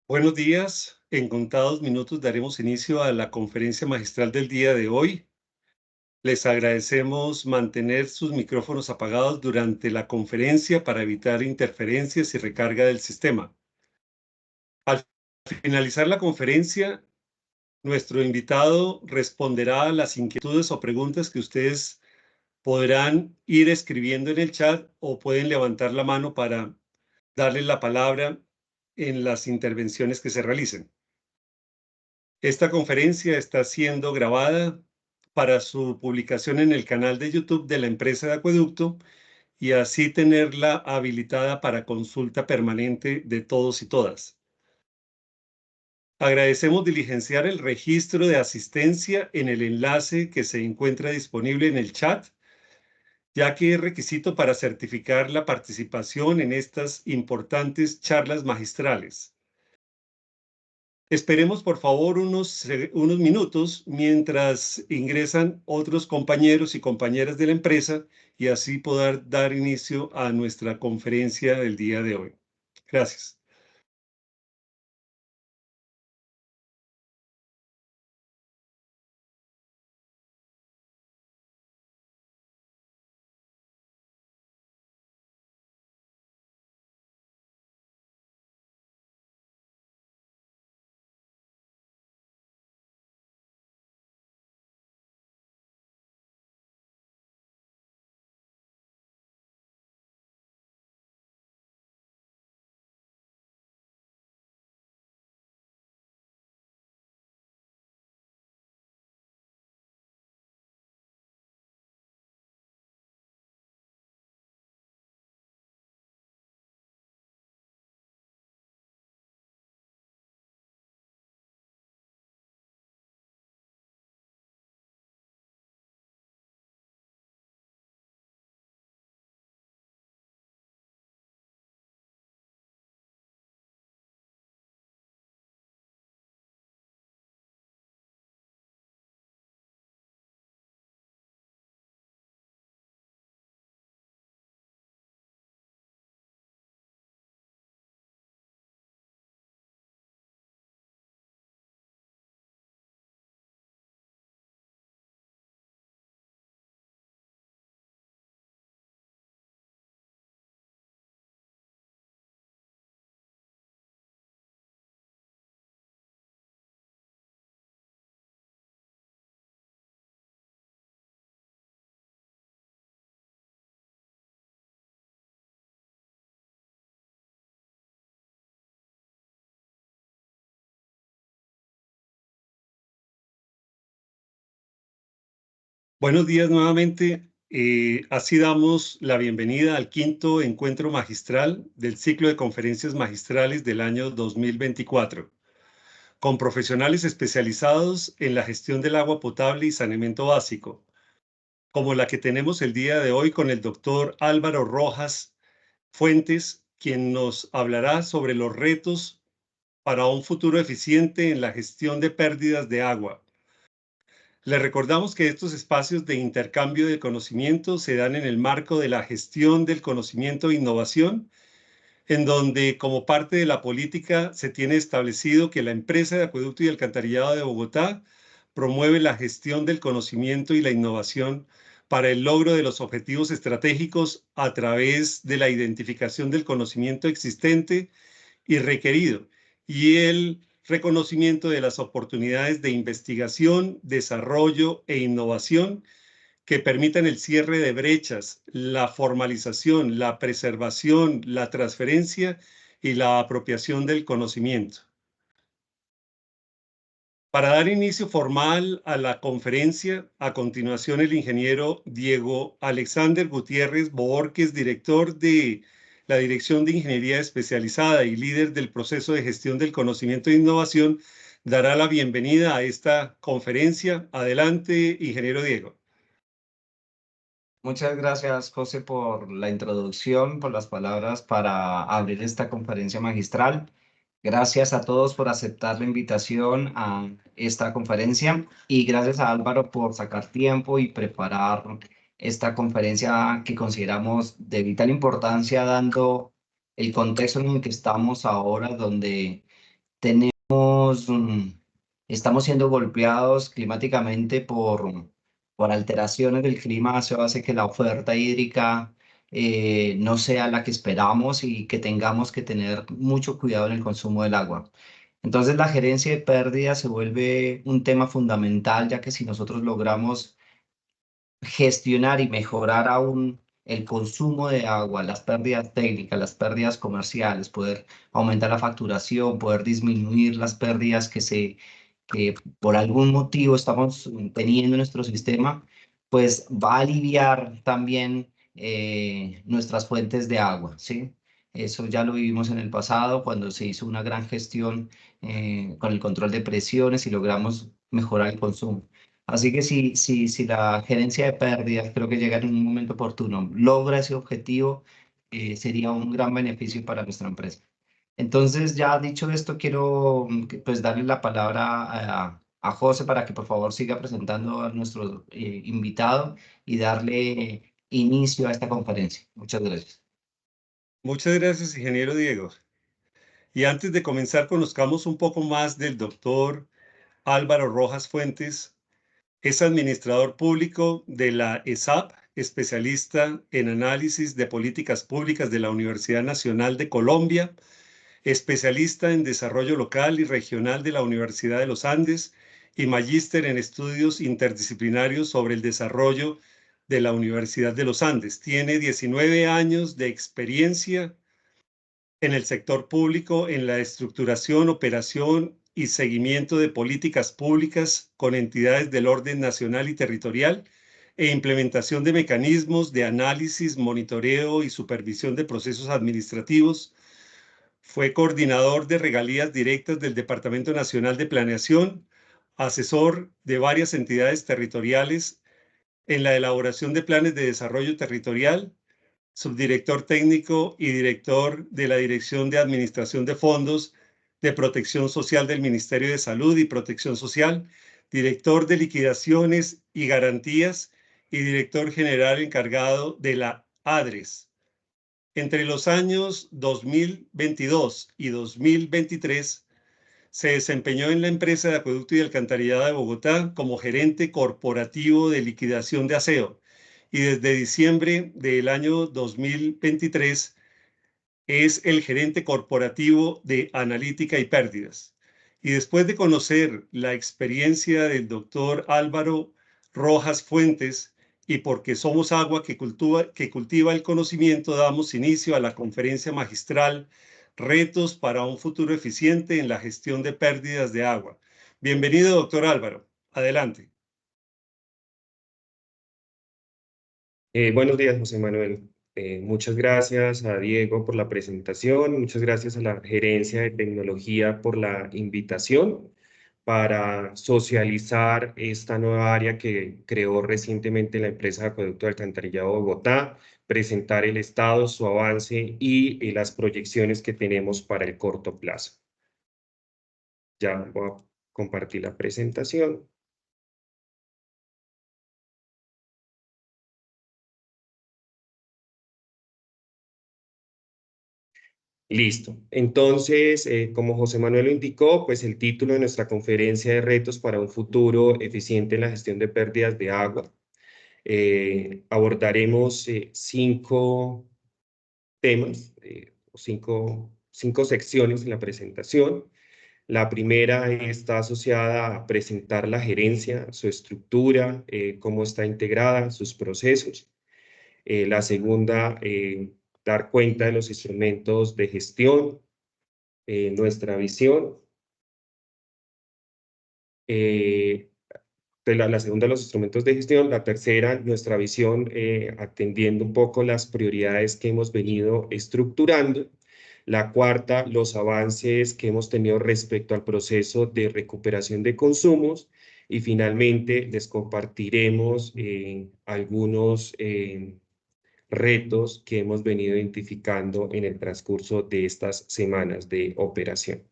Buenos días. En contados minutos daremos inicio a la conferencia magistral del día de hoy. Les agradecemos mantener sus micrófonos apagados durante la conferencia para evitar interferencias y recarga del sistema. Al finalizar la conferencia, nuestro invitado responderá a las inquietudes o preguntas que ustedes podrán ir escribiendo en el chat o pueden levantar la mano para darle la palabra en las intervenciones que se realicen. Esta conferencia está siendo grabada para su publicación en el canal de YouTube de la empresa de Acueducto y así tenerla habilitada para consulta permanente de todos y todas. Agradecemos diligenciar el registro de asistencia en el enlace que se encuentra disponible en el chat, ya que es requisito para certificar la participación en estas importantes charlas magistrales. Esperemos, por favor, unos minutos mientras ingresan otros compañeros y compañeras de la empresa y así poder dar inicio a nuestra conferencia del día de hoy. Gracias. Buenos días nuevamente. Así damos la bienvenida al quinto encuentro magistral del ciclo de conferencias magistrales del año 2024, con profesionales especializados en la gestión del agua potable y saneamiento básico, como la que tenemos el día de hoy con el doctor Álvaro Rojas Fuentes, quien nos hablará sobre los retos para un futuro eficiente en la gestión de pérdidas de agua. Le recordamos que estos espacios de intercambio de conocimiento se dan en el marco de la gestión del conocimiento e innovación, en donde como parte de la política se tiene establecido que la empresa de acueducto y alcantarillado de Bogotá promueve la gestión del conocimiento y la innovación para el logro de los objetivos estratégicos a través de la identificación del conocimiento existente y requerido y el reconocimiento de las oportunidades de investigación, desarrollo e innovación que permitan el cierre de brechas, la formalización, la preservación, la transferencia y la apropiación del conocimiento. Para dar inicio formal a la conferencia, a continuación el ingeniero Diego Alexander Gutiérrez Borges, director de la Dirección de Ingeniería Especializada y líder del proceso de gestión del conocimiento e innovación, dará la bienvenida a esta conferencia. Adelante, ingeniero Diego. Muchas gracias, José, por la introducción, por las palabras para abrir esta conferencia magistral. Gracias a todos por aceptar la invitación a esta conferencia y gracias a Álvaro por sacar tiempo y preparar esta conferencia que consideramos de vital importancia, dando el contexto en el que estamos ahora, donde estamos siendo golpeados climáticamente por alteraciones del clima. Eso hace que la oferta hídrica no sea la que esperamos y que tengamos que tener mucho cuidado en el consumo del agua. Entonces, la gerencia de pérdidas se vuelve un tema fundamental, ya que si nosotros logramos gestionar y mejorar aún el consumo de agua, las pérdidas técnicas, las pérdidas comerciales, poder aumentar la facturación, poder disminuir las pérdidas que por algún motivo estamos teniendo en nuestro sistema, pues va a aliviar también nuestras fuentes de agua, ¿sí? Eso ya lo vivimos en el pasado cuando se hizo una gran gestión con el control de presiones y logramos mejorar el consumo. Así que si la gerencia de pérdidas, creo que llega en un momento oportuno, logra ese objetivo, sería un gran beneficio para nuestra empresa. Entonces, ya dicho esto, quiero pues darle la palabra a José para que por favor siga presentando a nuestro invitado y darle inicio a esta conferencia. Muchas gracias. Muchas gracias, ingeniero Diego. Y antes de comenzar, conozcamos un poco más del doctor Álvaro Rojas Fuentes. Es administrador público de la ESAP, especialista en análisis de políticas públicas de la Universidad Nacional de Colombia, especialista en desarrollo local y regional de la Universidad de los Andes y magíster en estudios interdisciplinarios sobre el desarrollo de la Universidad de los Andes. Tiene 19 años de experiencia en el sector público en la estructuración, operación y seguimiento de políticas públicas con entidades del orden nacional y territorial e implementación de mecanismos de análisis, monitoreo y supervisión de procesos administrativos. Fue coordinador de regalías directas del Departamento Nacional de Planeación, asesor de varias entidades territoriales en la elaboración de planes de desarrollo territorial, subdirector técnico y director de la Dirección de Administración de Fondos de Protección Social del Ministerio de Salud y Protección Social, director de Liquidaciones y Garantías y director general encargado de la ADRES. Entre los años 2022 y 2023, se desempeñó en la empresa de acueducto y alcantarillado de Bogotá como gerente corporativo de liquidación de aseo y desde diciembre del año 2023 es el gerente corporativo de analítica y pérdidas. Y después de conocer la experiencia del doctor Álvaro Rojas Fuentes y porque somos agua que cultiva el conocimiento, damos inicio a la conferencia magistral Retos para un futuro eficiente en la gestión de pérdidas de agua. Bienvenido, doctor Álvaro. Adelante. Buenos días, José Manuel. Muchas gracias a Diego por la presentación, muchas gracias a la Gerencia de Tecnología por la invitación para socializar esta nueva área que creó recientemente la empresa de Acueducto de Alcantarillado de Bogotá, presentar el estado, su avance y las proyecciones que tenemos para el corto plazo. Ya voy a compartir la presentación. Listo. Entonces, como José Manuel lo indicó, pues el título de nuestra conferencia de retos para un futuro eficiente en la gestión de pérdidas de agua. Abordaremos 5 temas, cinco secciones en la presentación. La primera está asociada a presentar la gerencia, su estructura, cómo está integrada, sus procesos. La segunda, dar cuenta de los instrumentos de gestión, nuestra visión. La segunda, los instrumentos de gestión. La tercera, nuestra visión, atendiendo un poco las prioridades que hemos venido estructurando. La cuarta, los avances que hemos tenido respecto al proceso de recuperación de consumos. Y finalmente, les compartiremos algunos retos que hemos venido identificando en el transcurso de estas semanas de operación.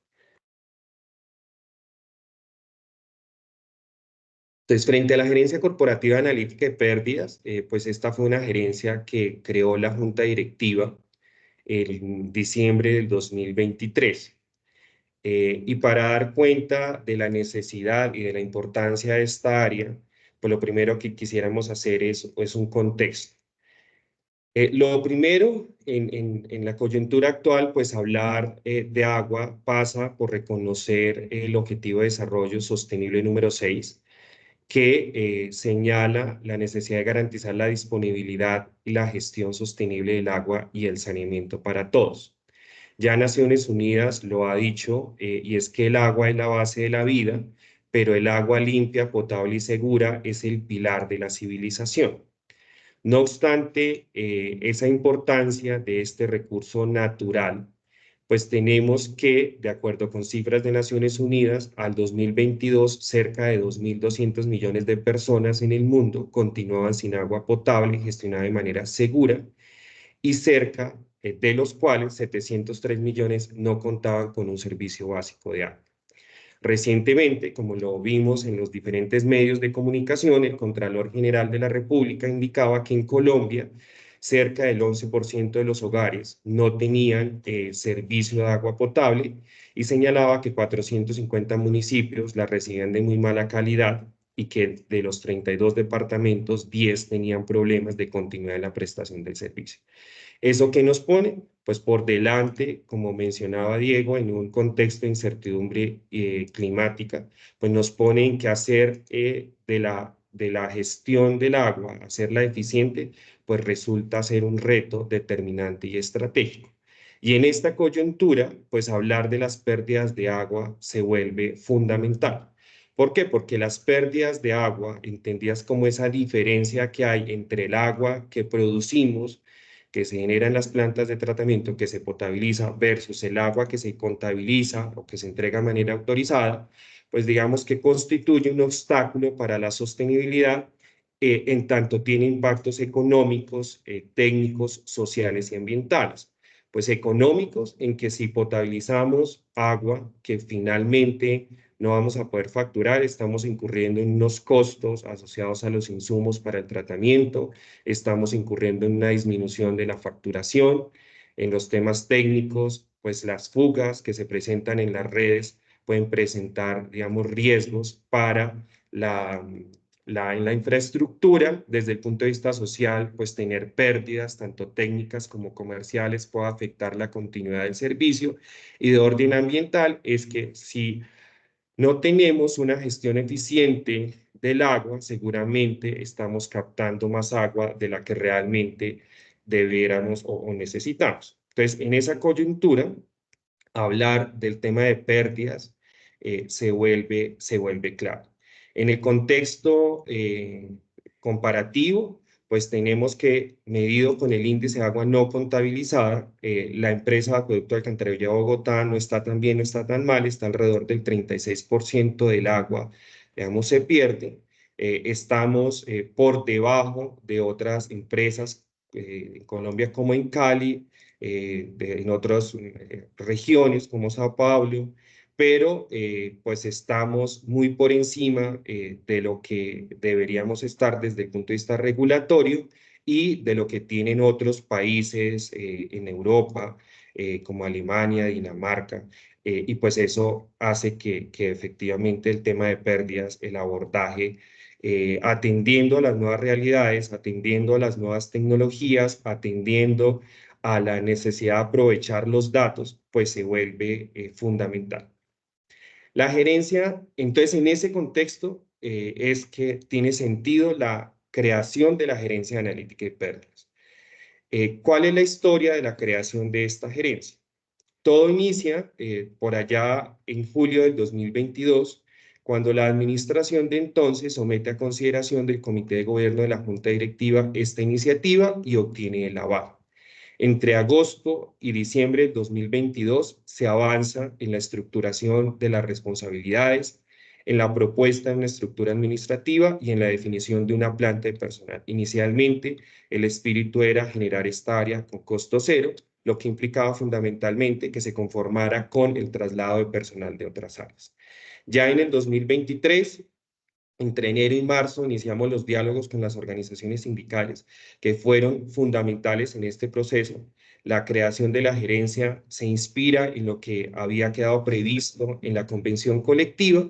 Entonces, frente a la gerencia corporativa de analítica de pérdidas, pues esta fue una gerencia que creó la junta directiva en diciembre del 2023. Y para dar cuenta de la necesidad y de la importancia de esta área, pues lo primero que quisiéramos hacer es un contexto. Lo primero, en la coyuntura actual, pues hablar de agua pasa por reconocer el Objetivo de Desarrollo Sostenible número 6, que señala la necesidad de garantizar la disponibilidad y la gestión sostenible del agua y el saneamiento para todos. Ya Naciones Unidas lo ha dicho, y es que el agua es la base de la vida, pero el agua limpia, potable y segura es el pilar de la civilización. No obstante, esa importancia de este recurso natural, pues tenemos que, de acuerdo con cifras de Naciones Unidas, al 2022, cerca de 2.200 millones de personas en el mundo continuaban sin agua potable gestionada de manera segura, y cerca de los cuales 703 millones no contaban con un servicio básico de agua. Recientemente, como lo vimos en los diferentes medios de comunicación, el Contralor General de la República indicaba que en Colombia cerca del 11% de los hogares no tenían servicio de agua potable, y señalaba que 450 municipios la recibían de muy mala calidad y que de los 32 departamentos, 10 tenían problemas de continuidad en la prestación del servicio. ¿Eso qué nos pone? Pues por delante, como mencionaba Diego, en un contexto de incertidumbre climática, pues nos pone en que hacer de la gestión del agua, hacerla eficiente, pues resulta ser un reto determinante y estratégico. Y en esta coyuntura, pues hablar de las pérdidas de agua se vuelve fundamental. ¿Por qué? Porque las pérdidas de agua, entendidas como esa diferencia que hay entre el agua que producimos, que se genera en las plantas de tratamiento, que se potabiliza, versus el agua que se contabiliza o que se entrega de manera autorizada, pues digamos que constituye un obstáculo para la sostenibilidad, en tanto tiene impactos económicos, técnicos, sociales y ambientales. Pues económicos, en que si potabilizamos agua que finalmente no vamos a poder facturar, estamos incurriendo en unos costos asociados a los insumos para el tratamiento, estamos incurriendo en una disminución de la facturación. En los temas técnicos, pues las fugas que se presentan en las redes pueden presentar, digamos, riesgos para en la infraestructura. Desde el punto de vista social, pues tener pérdidas tanto técnicas como comerciales puede afectar la continuidad del servicio. Y de orden ambiental es que si no tenemos una gestión eficiente del agua, seguramente estamos captando más agua de la que realmente debiéramos o necesitamos. Entonces, en esa coyuntura, hablar del tema de pérdidas se vuelve clave. En el contexto comparativo, pues tenemos que, medido con el índice de agua no contabilizada, la empresa de Acueducto de Alcantarillado de Bogotá no está tan bien, no está tan mal, está alrededor del 36% del agua, digamos, se pierde. Estamos por debajo de otras empresas en Colombia como en Cali, en otras regiones como Sao Paulo, pero pues estamos muy por encima de lo que deberíamos estar desde el punto de vista regulatorio y de lo que tienen otros países en Europa, como Alemania, Dinamarca, y pues eso hace que efectivamente el tema de pérdidas, el abordaje, atendiendo a las nuevas realidades, atendiendo a las nuevas tecnologías, atendiendo a la necesidad de aprovechar los datos, pues se vuelve fundamental. La gerencia, entonces en ese contexto es que tiene sentido la creación de la gerencia de analítica de pérdidas. ¿Cuál es la historia de la creación de esta gerencia? Todo inicia por allá en julio del 2022, cuando la administración de entonces somete a consideración del Comité de Gobierno de la Junta Directiva esta iniciativa y obtiene el aval. Entre agosto y diciembre del 2022 se avanza en la estructuración de las responsabilidades, en la propuesta de una estructura administrativa y en la definición de una planta de personal. Inicialmente, el espíritu era generar esta área con costo cero, lo que implicaba fundamentalmente que se conformara con el traslado de personal de otras áreas. Ya en el 2023, entre enero y marzo iniciamos los diálogos con las organizaciones sindicales que fueron fundamentales en este proceso. La creación de la gerencia se inspira en lo que había quedado previsto en la convención colectiva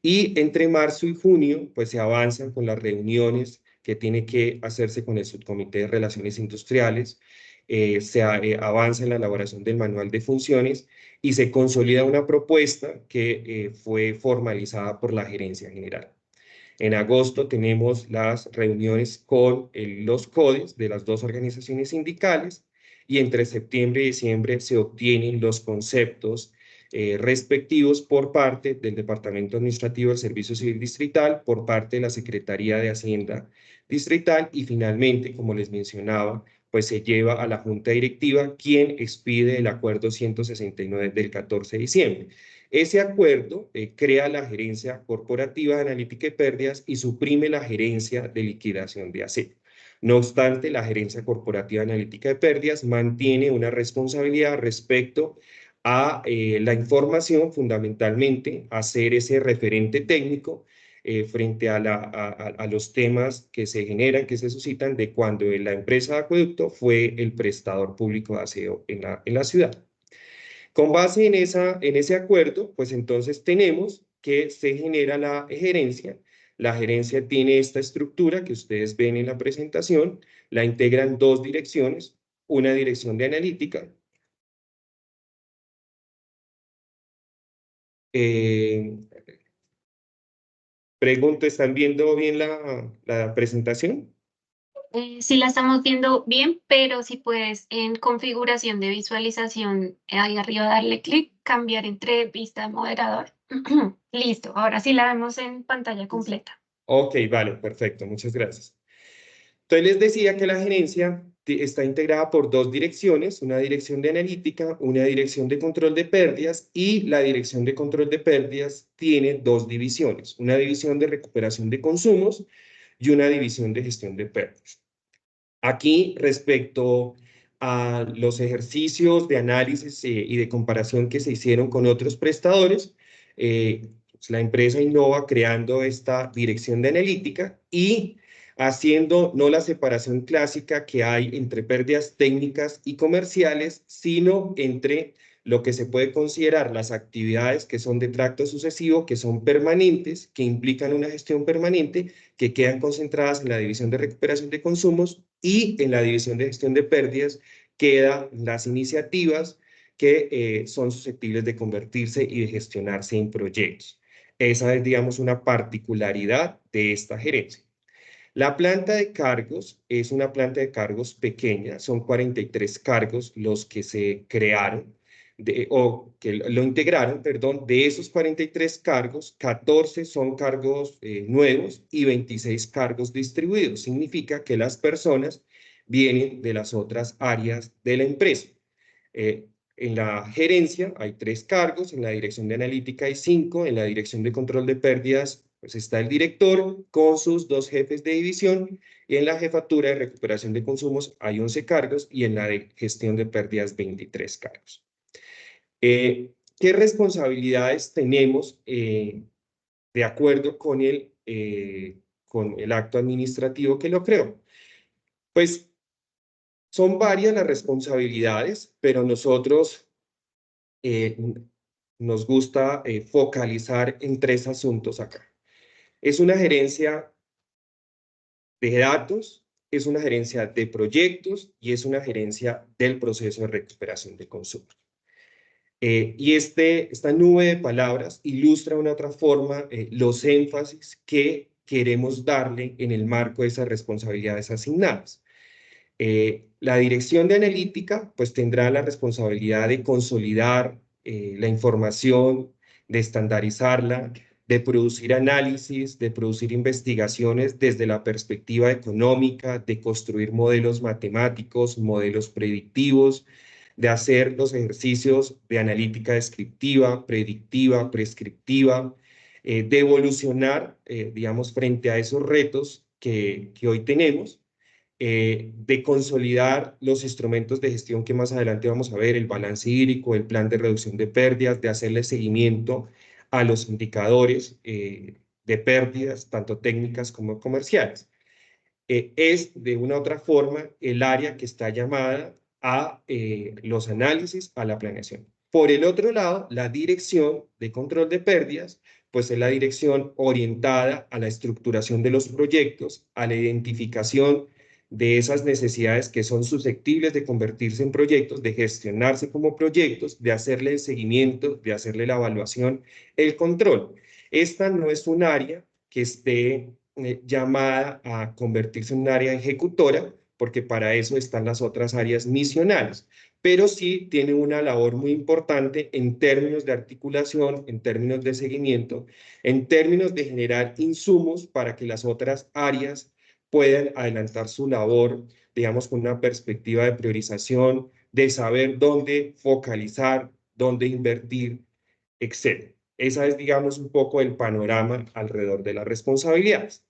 y entre marzo y junio pues se avanzan con las reuniones que tiene que hacerse con el Subcomité de Relaciones Industriales, avanza en la elaboración del manual de funciones y se consolida una propuesta que fue formalizada por la gerencia general. En agosto tenemos las reuniones con los CODES de las dos organizaciones sindicales y entre septiembre y diciembre se obtienen los conceptos respectivos por parte del Departamento Administrativo del Servicio Civil Distrital, por parte de la Secretaría de Hacienda Distrital y finalmente, como les mencionaba, pues se lleva a la Junta Directiva, quien expide el acuerdo 169 del 14 de diciembre. Ese acuerdo crea la gerencia corporativa de analítica y pérdidas y suprime la gerencia de liquidación de AC. No obstante, la gerencia corporativa de analítica de pérdidas mantiene una responsabilidad respecto a la información, fundamentalmente, hacer ese referente técnico frente a los temas que se generan, que se suscitan de cuando la empresa de acueducto fue el prestador público de aseo en la ciudad. Con base en ese acuerdo, pues entonces tenemos que se genera la gerencia. La gerencia tiene esta estructura que ustedes ven en la presentación, la integran dos direcciones, una dirección de analítica. Pregunto, ¿están viendo bien la presentación? Sí la estamos viendo bien, pero si puedes en configuración de visualización, ahí arriba darle clic, cambiar entre vista de moderador. Listo, ahora sí la vemos en pantalla completa. Ok, vale, perfecto, muchas gracias. Entonces les decía que la gerencia está integrada por dos direcciones, una dirección de analítica, una dirección de control de pérdidas y la dirección de control de pérdidas tiene dos divisiones, una división de recuperación de consumos y una división de gestión de pérdidas. Aquí, respecto a los ejercicios de análisis y de comparación que se hicieron con otros prestadores, la empresa innova creando esta dirección de analítica y haciendo no la separación clásica que hay entre pérdidas técnicas y comerciales, sino entre lo que se puede considerar las actividades que son de tracto sucesivo, que son permanentes, que implican una gestión permanente, que quedan concentradas en la división de recuperación de consumos y en la división de gestión de pérdidas quedan las iniciativas que son susceptibles de convertirse y de gestionarse en proyectos. Esa es, digamos, una particularidad de esta gerencia. La planta de cargos es una planta de cargos pequeña, son 43 cargos los que se crearon, o que lo integraron, perdón. De esos 43 cargos, 14 son cargos nuevos y 26 cargos distribuidos. Significa que las personas vienen de las otras áreas de la empresa. En la gerencia hay 3 cargos, en la dirección de analítica hay 5, en la dirección de control de pérdidas pues está el director con sus 2 jefes de división y en la jefatura de recuperación de consumos hay 11 cargos y en la de gestión de pérdidas 23 cargos. ¿Qué responsabilidades tenemos de acuerdo con el acto administrativo que lo creó? Pues son varias las responsabilidades, pero nosotros nos gusta focalizar en 3 asuntos acá. Es una gerencia de datos, es una gerencia de proyectos y es una gerencia del proceso de recuperación de consumos. Y esta nube de palabras ilustra de una otra forma los énfasis que queremos darle en el marco de esas responsabilidades asignadas. La dirección de analítica pues tendrá la responsabilidad de consolidar la información, de estandarizarla, de producir análisis, de producir investigaciones desde la perspectiva económica, de construir modelos matemáticos, modelos predictivos, de hacer los ejercicios de analítica descriptiva, predictiva, prescriptiva, de evolucionar, digamos, frente a esos retos que hoy tenemos, de consolidar los instrumentos de gestión que más adelante vamos a ver, el balance hídrico, el plan de reducción de pérdidas, de hacerle seguimiento a los indicadores de pérdidas, tanto técnicas como comerciales. Es de una u otra forma el área que está llamada a los análisis, a la planeación. Por el otro lado, la dirección de control de pérdidas, pues es la dirección orientada a la estructuración de los proyectos, a la identificación de esas necesidades que son susceptibles de convertirse en proyectos, de gestionarse como proyectos, de hacerle el seguimiento, de hacerle la evaluación, el control. Esta no es un área que esté llamada a convertirse en un área ejecutora, porque para eso están las otras áreas misionales, pero sí tiene una labor muy importante en términos de articulación, en términos de seguimiento, en términos de generar insumos para que las otras áreas puedan adelantar su labor, digamos, con una perspectiva de priorización, de saber dónde focalizar, dónde invertir, etc. Esa es, digamos, un poco el panorama alrededor de las responsabilidades.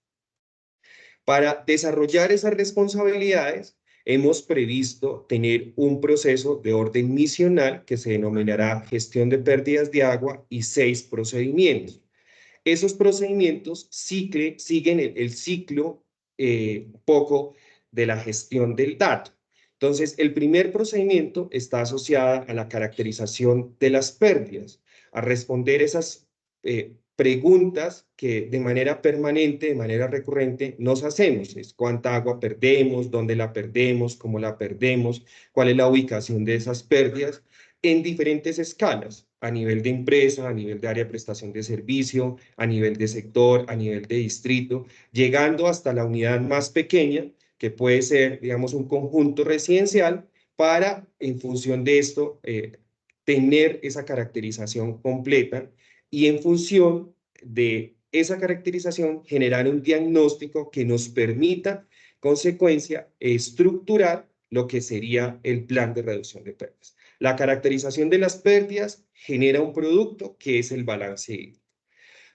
Para desarrollar esas responsabilidades, hemos previsto tener un proceso de orden misional que se denominará gestión de pérdidas de agua y 6 procedimientos. Esos procedimientos siguen el ciclo poco de la gestión del dato. Entonces, el primer procedimiento está asociado a la caracterización de las pérdidas, a responder esas preguntas que de manera permanente, de manera recurrente, nos hacemos. Es cuánta agua perdemos, dónde la perdemos, cómo la perdemos, cuál es la ubicación de esas pérdidas en diferentes escalas, a nivel de empresa, a nivel de área de prestación de servicio, a nivel de sector, a nivel de distrito, llegando hasta la unidad más pequeña, que puede ser, digamos, un conjunto residencial, para, en función de esto, tener esa caracterización completa y en función de esa caracterización generar un diagnóstico que nos permita, consecuencia, estructurar lo que sería el plan de reducción de pérdidas. La caracterización de las pérdidas genera un producto que es el balance hídrico.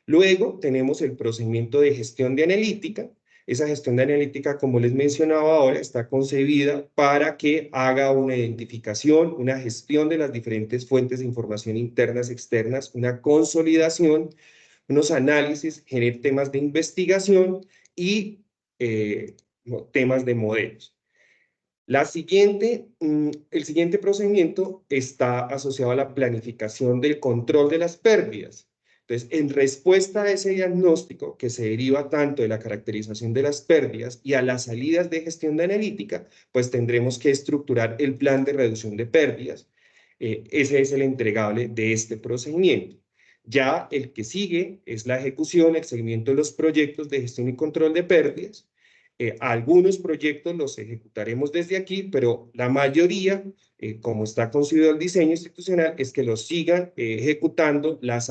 Luego tenemos el procedimiento de gestión de analítica. Esa gestión de analítica, como les mencionaba ahora, está concebida para que haga una identificación, una gestión de las diferentes fuentes de información internas, externas, una consolidación, unos análisis, genere temas de investigación y temas de modelos. El siguiente procedimiento está asociado a la planificación del control de las pérdidas. Entonces, en respuesta a ese diagnóstico que se deriva tanto de la caracterización de las pérdidas y a las salidas de gestión de analítica, pues tendremos que estructurar el plan de reducción de pérdidas. Ese es el entregable de este procedimiento. Ya el que sigue es la ejecución, el seguimiento de los proyectos de gestión y control de pérdidas. Algunos proyectos los ejecutaremos desde aquí, pero la mayoría, como está concebido el diseño institucional, es que los sigan ejecutando las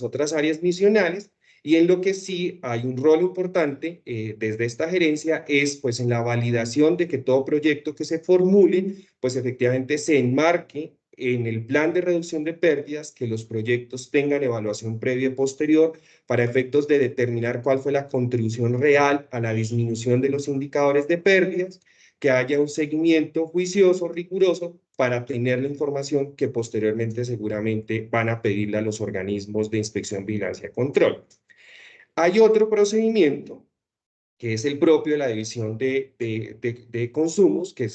otras áreas misionales, y en lo que sí hay un rol importante desde esta gerencia es pues en la validación de que todo proyecto que se formule pues efectivamente se enmarque en el plan de reducción de pérdidas, que los proyectos tengan evaluación previa y posterior para efectos de determinar cuál fue la contribución real a la disminución de los indicadores de pérdidas, que haya un seguimiento juicioso, riguroso, para tener la información que posteriormente seguramente van a pedirle a los organismos de inspección, vigilancia y control. Hay otro procedimiento que es el propio de la división de consumos, que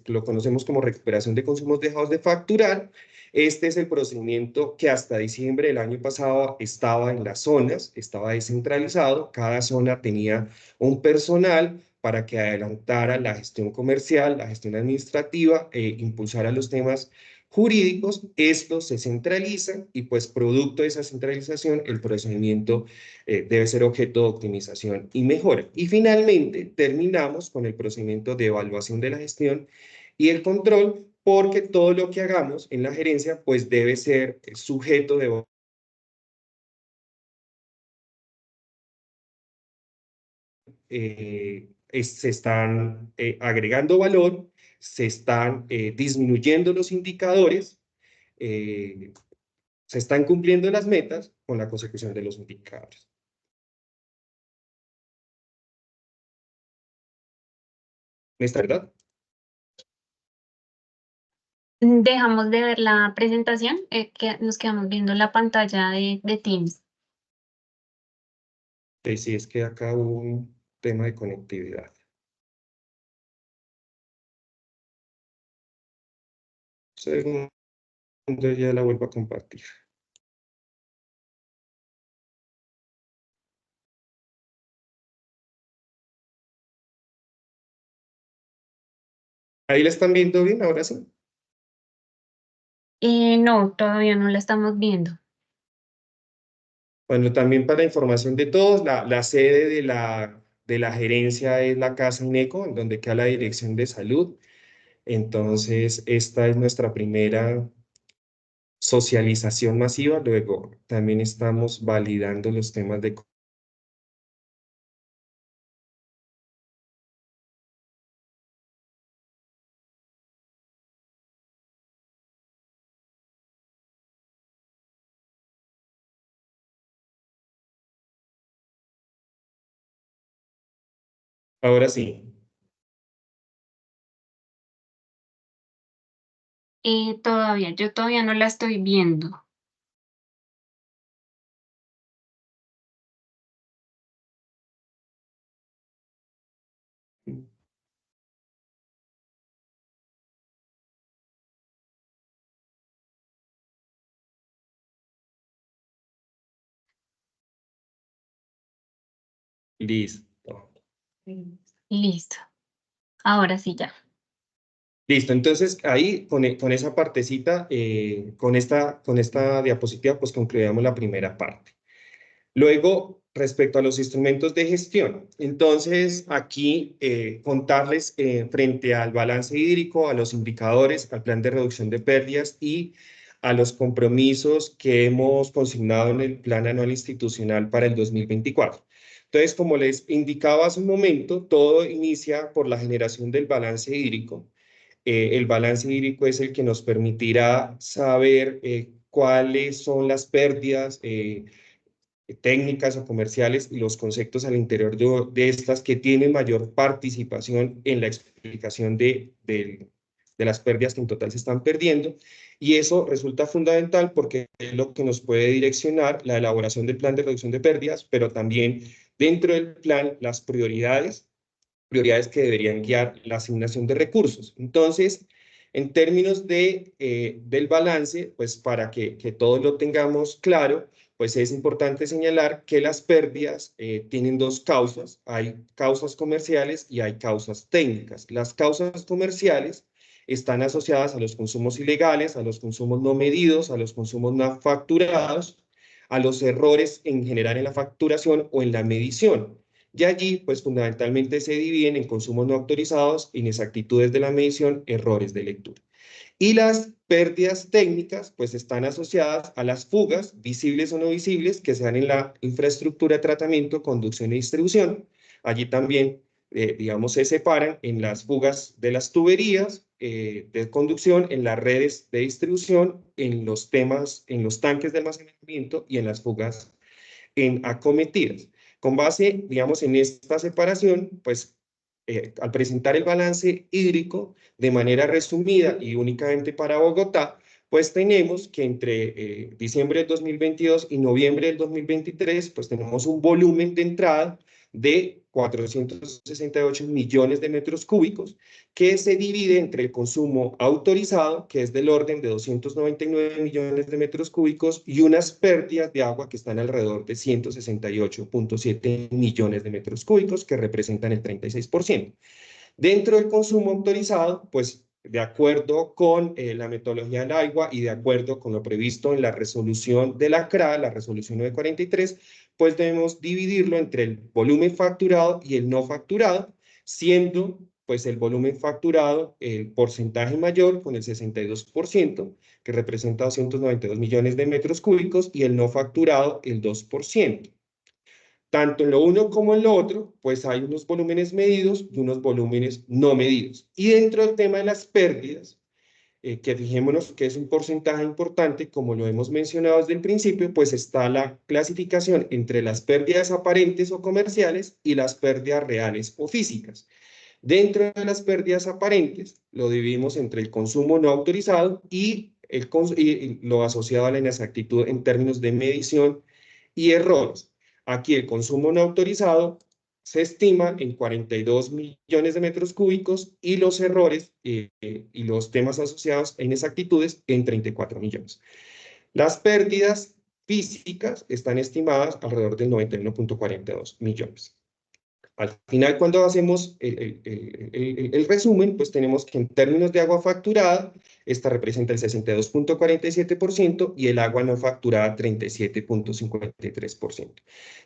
lo conocemos como recuperación de consumos dejados de facturar. Este es el procedimiento que hasta diciembre del año pasado estaba en las zonas, estaba descentralizado, cada zona tenía un personal para que adelantara la gestión comercial, la gestión administrativa e impulsara los temas jurídicos. Esto se centraliza y pues producto de esa centralización el procedimiento debe ser objeto de optimización y mejora. Y finalmente terminamos con el procedimiento de evaluación de la gestión y el control, porque todo lo que hagamos en la gerencia pues debe ser sujeto de se están agregando valor, se están disminuyendo los indicadores, se están cumpliendo las metas con la consecución de los indicadores. ¿Está verdad? Dejamos de ver la presentación, que nos quedamos viendo la pantalla de Teams. Sí, es que acá hubo un tema de conectividad. Segundo, ya la vuelvo a compartir. ¿Ahí la están viendo bien? Ahora sí. No, todavía no la estamos viendo. Bueno, también para información de todos, la sede de la gerencia es la Casa INECO, en donde queda la Dirección de Salud. Entonces, esta es nuestra primera socialización masiva. Luego, también estamos validando los temas de... Ahora sí. Todavía, yo todavía no la estoy viendo. Listo. Listo. Ahora sí ya. Listo, entonces ahí con esa partecita, con esta diapositiva, pues concluíamos la primera parte. Luego, respecto a los instrumentos de gestión, entonces aquí contarles frente al balance hídrico, a los indicadores, al plan de reducción de pérdidas y a los compromisos que hemos consignado en el plan anual institucional para el 2024. Entonces, como les indicaba hace un momento, todo inicia por la generación del balance hídrico. El balance hídrico es el que nos permitirá saber cuáles son las pérdidas técnicas o comerciales y los conceptos al interior de estas que tienen mayor participación en la explicación de las pérdidas que en total se están perdiendo. Y eso resulta fundamental porque es lo que nos puede direccionar la elaboración del plan de reducción de pérdidas, pero también dentro del plan las prioridades que deberían guiar la asignación de recursos. Entonces, en términos del balance, pues para que todos lo tengamos claro, pues es importante señalar que las pérdidas tienen dos causas. Hay causas comerciales y hay causas técnicas. Las causas comerciales están asociadas a los consumos ilegales, a los consumos no medidos, a los consumos no facturados, a los errores en general en la facturación o en la medición. Y allí, pues fundamentalmente se dividen en consumos no autorizados, inexactitudes de la medición, errores de lectura. Y las pérdidas técnicas, pues están asociadas a las fugas, visibles o no visibles, que se dan en la infraestructura de tratamiento, conducción y distribución. Allí también, digamos, se separan en las fugas de las tuberías de conducción, en las redes de distribución, en los tanques de almacenamiento y en las fugas en acometidas. Con base, digamos, en esta separación, pues al presentar el balance hídrico de manera resumida y únicamente para Bogotá, pues tenemos que entre diciembre del 2022 y noviembre del 2023, pues tenemos un volumen de entrada de 468 millones de metros cúbicos, que se divide entre el consumo autorizado, que es del orden de 299 millones de metros cúbicos, y unas pérdidas de agua que están alrededor de 168.7 millones de metros cúbicos, que representan el 36%. Dentro del consumo autorizado, pues de acuerdo con la metodología del agua y de acuerdo con lo previsto en la resolución de la CRA, la resolución 943, pues debemos dividirlo entre el volumen facturado y el no facturado, siendo pues el volumen facturado el porcentaje mayor con el 62%, que representa 292 millones de metros cúbicos, y el no facturado el 2%. Tanto en lo uno como en lo otro, pues hay unos volúmenes medidos y unos volúmenes no medidos. Y dentro del tema de las pérdidas, que fijémonos que es un porcentaje importante, como lo hemos mencionado desde el principio, pues está la clasificación entre las pérdidas aparentes o comerciales y las pérdidas reales o físicas. Dentro de las pérdidas aparentes, lo dividimos entre el consumo no autorizado y lo asociado a la inexactitud en términos de medición y errores. Aquí el consumo no autorizado se estima en 42 millones de metros cúbicos y los errores y los temas asociados a inexactitudes en 34 millones. Las pérdidas físicas están estimadas alrededor del 91.42 millones. Al final, cuando hacemos el resumen, pues tenemos que en términos de agua facturada, esta representa el 62.47% y el agua no facturada 37.53%.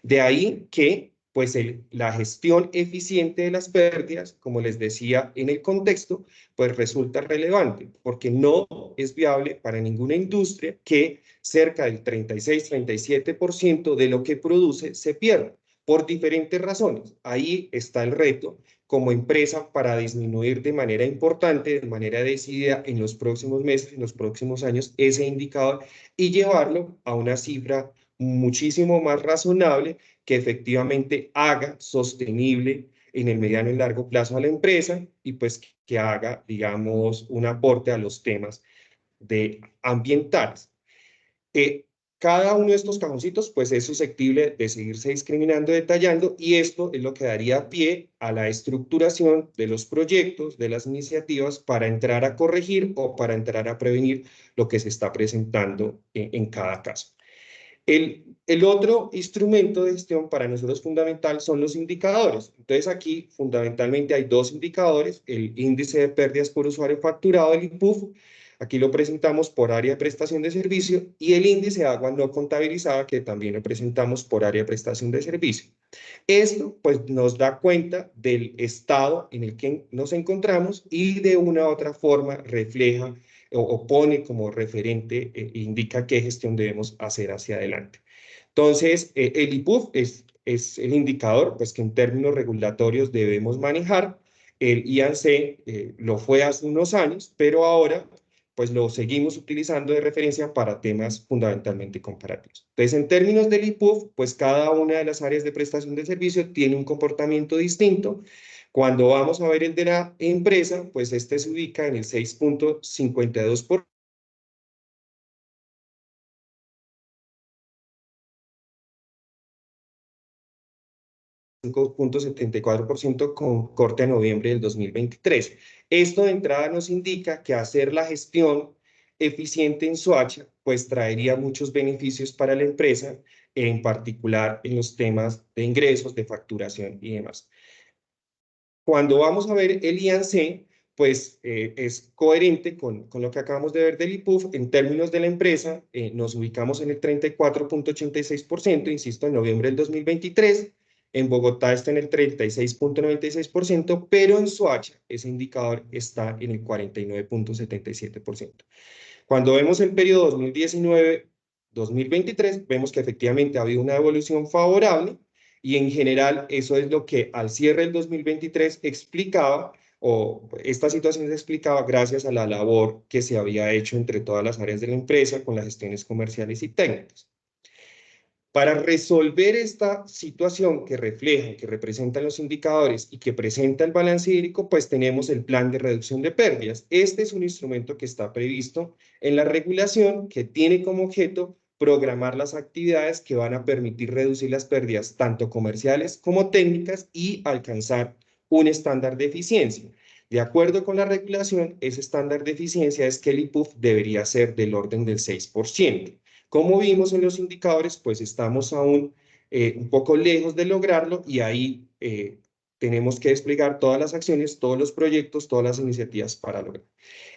De ahí que pues la gestión eficiente de las pérdidas, como les decía en el contexto, pues resulta relevante, porque no es viable para ninguna industria que cerca del 36-37% de lo que produce se pierda, por diferentes razones. Ahí está el reto como empresa para disminuir de manera importante, de manera decidida en los próximos meses, en los próximos años, ese indicador y llevarlo a una cifra muchísimo más razonable que efectivamente haga sostenible en el mediano y largo plazo a la empresa y pues que haga, digamos, un aporte a los temas ambientales. Cada uno de estos cajoncitos pues es susceptible de seguirse discriminando, detallando, y esto es lo que daría pie a la estructuración de los proyectos, de las iniciativas para entrar a corregir o para entrar a prevenir lo que se está presentando en cada caso. El otro instrumento de gestión para nosotros fundamental son los indicadores. Entonces aquí fundamentalmente hay dos indicadores, el índice de pérdidas por usuario facturado, el IPUF, aquí lo presentamos por área de prestación de servicio, y el índice de agua no contabilizada, que también lo presentamos por área de prestación de servicio. Esto pues nos da cuenta del estado en el que nos encontramos y de una u otra forma refleja o pone como referente, indica qué gestión debemos hacer hacia adelante. Entonces, el IPUF es el indicador pues, que en términos regulatorios debemos manejar. El IANC lo fue hace unos años, pero ahora pues lo seguimos utilizando de referencia para temas fundamentalmente comparativos. Entonces, en términos del IPUF, pues cada una de las áreas de prestación de servicio tiene un comportamiento distinto. Cuando vamos a ver el de la empresa, pues este se ubica en el 6.52%. .74% con corte a noviembre del 2023. Esto de entrada nos indica que hacer la gestión eficiente en Soacha pues traería muchos beneficios para la empresa, en particular en los temas de ingresos, de facturación y demás. Cuando vamos a ver el IANC, pues es coherente con lo que acabamos de ver del IPUF. En términos de la empresa, nos ubicamos en el 34.86%, insisto, en noviembre del 2023. En Bogotá está en el 36.96%, pero en Soacha ese indicador está en el 49.77%. Cuando vemos el periodo 2019-2023, vemos que efectivamente ha habido una evolución favorable y en general eso es lo que al cierre del 2023 explicaba, o esta situación se explicaba gracias a la labor que se había hecho entre todas las áreas de la empresa con las gestiones comerciales y técnicas. Para resolver esta situación que refleja, que representan los indicadores y que presenta el balance hídrico, pues tenemos el plan de reducción de pérdidas. Este es un instrumento que está previsto en la regulación, que tiene como objeto programar las actividades que van a permitir reducir las pérdidas tanto comerciales como técnicas y alcanzar un estándar de eficiencia. De acuerdo con la regulación, ese estándar de eficiencia es que el IPUF debería ser del orden del 6%. Como vimos en los indicadores, pues estamos aún un poco lejos de lograrlo y ahí tenemos que desplegar todas las acciones, todos los proyectos, todas las iniciativas para lograr.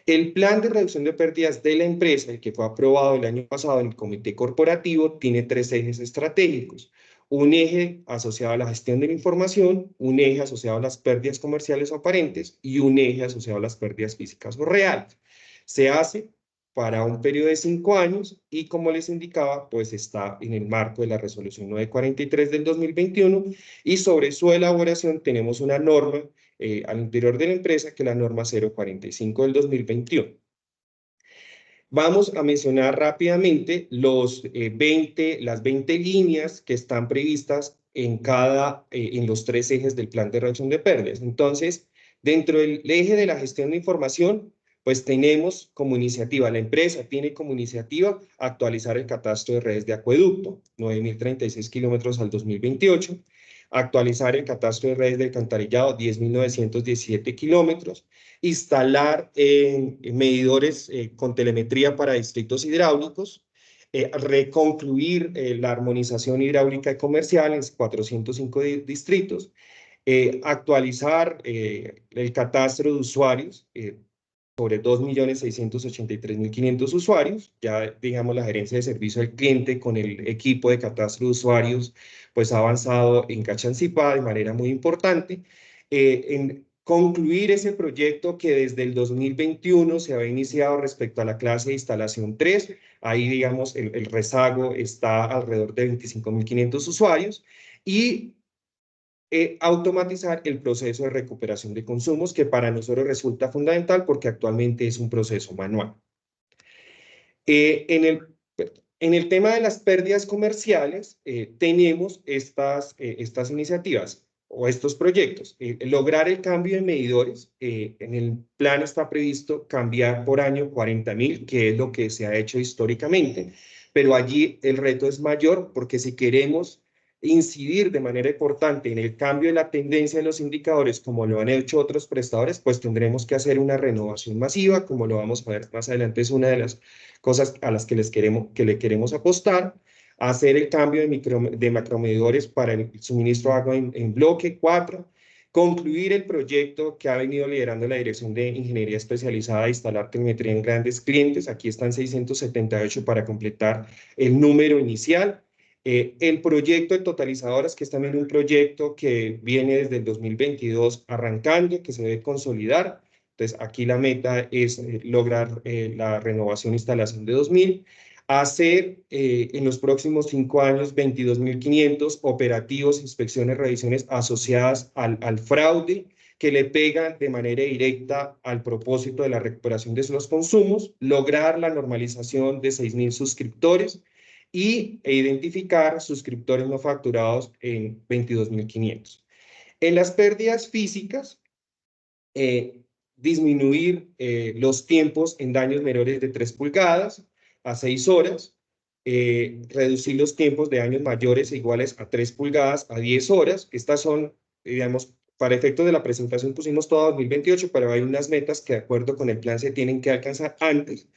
El plan de reducción de pérdidas de la empresa, el que fue aprobado el año pasado en el comité corporativo, tiene 3 ejes estratégicos. Un eje asociado a la gestión de la información, un eje asociado a las pérdidas comerciales o aparentes y un eje asociado a las pérdidas físicas o reales. Se hace para un periodo de 5 años y como les indicaba, pues está en el marco de la resolución 943 del 2021 y sobre su elaboración tenemos una norma al interior de la empresa que es la norma 045 del 2021. Vamos a mencionar rápidamente las 20 líneas que están previstas en los 3 ejes del plan de reducción de pérdidas. Entonces, dentro del eje de la gestión de información, pues tenemos como iniciativa, la empresa tiene como iniciativa actualizar el catastro de redes de acueducto, 9.036 kilómetros al 2028, actualizar el catastro de redes de alcantarillado, 10.917 kilómetros, instalar medidores con telemetría para distritos hidráulicos, reconcluir la armonización hidráulica y comercial en 405 distritos, actualizar el catastro de usuarios sobre 2.683.500 usuarios. Ya, digamos, la gerencia de servicio al cliente con el equipo de catastro de usuarios pues ha avanzado en Cachancipá de manera muy importante. En concluir ese proyecto que desde el 2021 se había iniciado respecto a la clase de instalación 3. Ahí, digamos, el rezago está alrededor de 25.500 usuarios. Y automatizar el proceso de recuperación de consumos, que para nosotros resulta fundamental porque actualmente es un proceso manual. En el tema de las pérdidas comerciales, tenemos estas iniciativas o estos proyectos. Lograr el cambio de medidores, en el plan está previsto cambiar por año 40.000, que es lo que se ha hecho históricamente, pero allí el reto es mayor porque si queremos incidir de manera importante en el cambio de la tendencia de los indicadores, como lo han hecho otros prestadores, pues tendremos que hacer una renovación masiva, como lo vamos a ver más adelante, es una de las cosas a las que le queremos apostar, hacer el cambio de macromedidores para el suministro de agua en bloque 4, concluir el proyecto que ha venido liderando la Dirección de Ingeniería Especializada de instalar telemetría en grandes clientes. Aquí están 678 para completar el número inicial. El proyecto de totalizadoras, que es también un proyecto que viene desde el 2022 arrancando, que se debe consolidar. Entonces, aquí la meta es lograr la renovación e instalación de 2.000. Hacer en los próximos 5 años 22.500 operativos, inspecciones, revisiones asociadas al fraude, que le pegan de manera directa al propósito de la recuperación de los consumos, lograr la normalización de 6.000 suscriptores, e identificar suscriptores no facturados en 22.500. En las pérdidas físicas, disminuir los tiempos en daños menores de 3 pulgadas a 6 horas, reducir los tiempos de daños mayores e iguales a 3 pulgadas a 10 horas. Estas son, digamos, para efectos de la presentación pusimos todo 2028, pero hay unas metas que de acuerdo con el plan se tienen que alcanzar antes.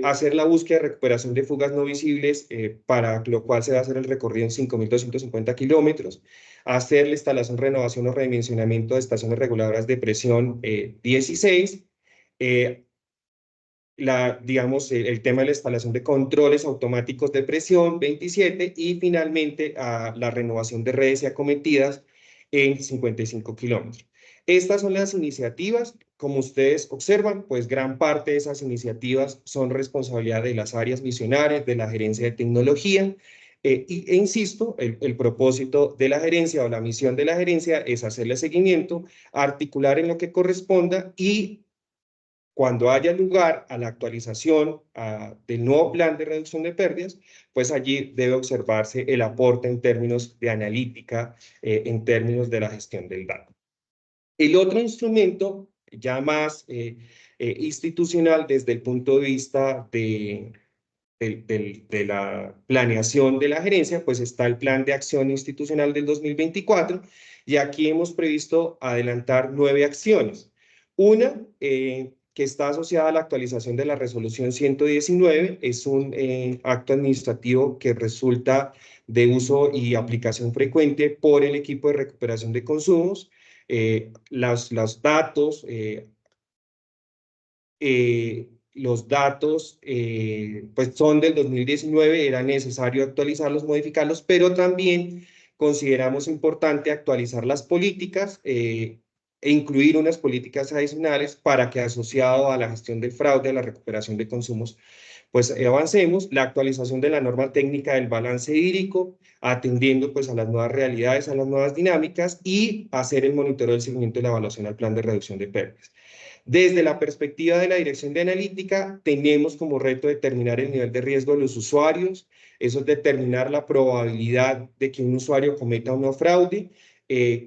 Hacer la búsqueda de recuperación de fugas no visibles, para lo cual se va a hacer el recorrido en 5.250 kilómetros, hacer la instalación, renovación o redimensionamiento de estaciones reguladoras de presión 16, digamos, el tema de la instalación de controles automáticos de presión 27 y finalmente la renovación de redes y acometidas en 55 kilómetros. Estas son las iniciativas. Como ustedes observan, pues gran parte de esas iniciativas son responsabilidad de las áreas misionarias, de la gerencia de tecnología, e insisto, el propósito de la gerencia o la misión de la gerencia es hacerle seguimiento, articular en lo que corresponda y cuando haya lugar a la actualización del nuevo plan de reducción de pérdidas, pues allí debe observarse el aporte en términos de analítica, en términos de la gestión del dato. El otro instrumento, ya más institucional desde el punto de vista de la planeación de la gerencia, pues está el Plan de Acción Institucional del 2024, y aquí hemos previsto adelantar 9 acciones. Una, que está asociada a la actualización de la resolución 119, es un acto administrativo que resulta de uso y aplicación frecuente por el equipo de recuperación de consumos. Los datos, pues son del 2019, era necesario actualizarlos, modificarlos, pero también consideramos importante actualizar las políticas e incluir unas políticas adicionales para que, asociado a la gestión del fraude, a la recuperación de consumos, pues avancemos. La actualización de la norma técnica del balance hídrico, atendiendo pues a las nuevas realidades, a las nuevas dinámicas, y hacer el monitoreo del seguimiento y la evaluación al plan de reducción de pérdidas. Desde la perspectiva de la Dirección de Analítica, tenemos como reto determinar el nivel de riesgo de los usuarios, eso es determinar la probabilidad de que un usuario cometa o no fraude,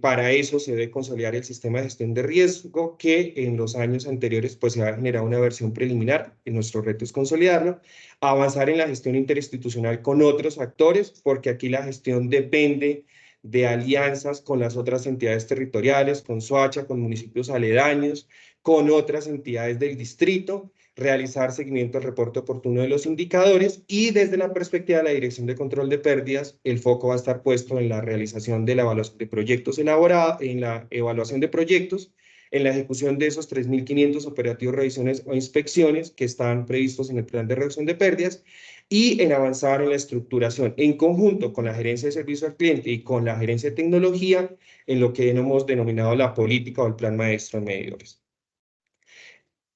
Para eso se debe consolidar el sistema de gestión de riesgo que en los años anteriores pues se ha generado una versión preliminar, y nuestro reto es consolidarlo, avanzar en la gestión interinstitucional con otros actores, porque aquí la gestión depende de alianzas con las otras entidades territoriales, con Soacha, con municipios aledaños, con otras entidades del distrito, realizar seguimiento al reporte oportuno de los indicadores y desde la perspectiva de la Dirección de Control de Pérdidas, el foco va a estar puesto en la realización de la evaluación de proyectos elaborados, en la evaluación de proyectos, en la ejecución de esos 3.500 operativos, revisiones o inspecciones que están previstos en el plan de reducción de pérdidas y en avanzar en la estructuración en conjunto con la gerencia de servicio al cliente y con la gerencia de tecnología en lo que hemos denominado la política o el plan maestro de medidores.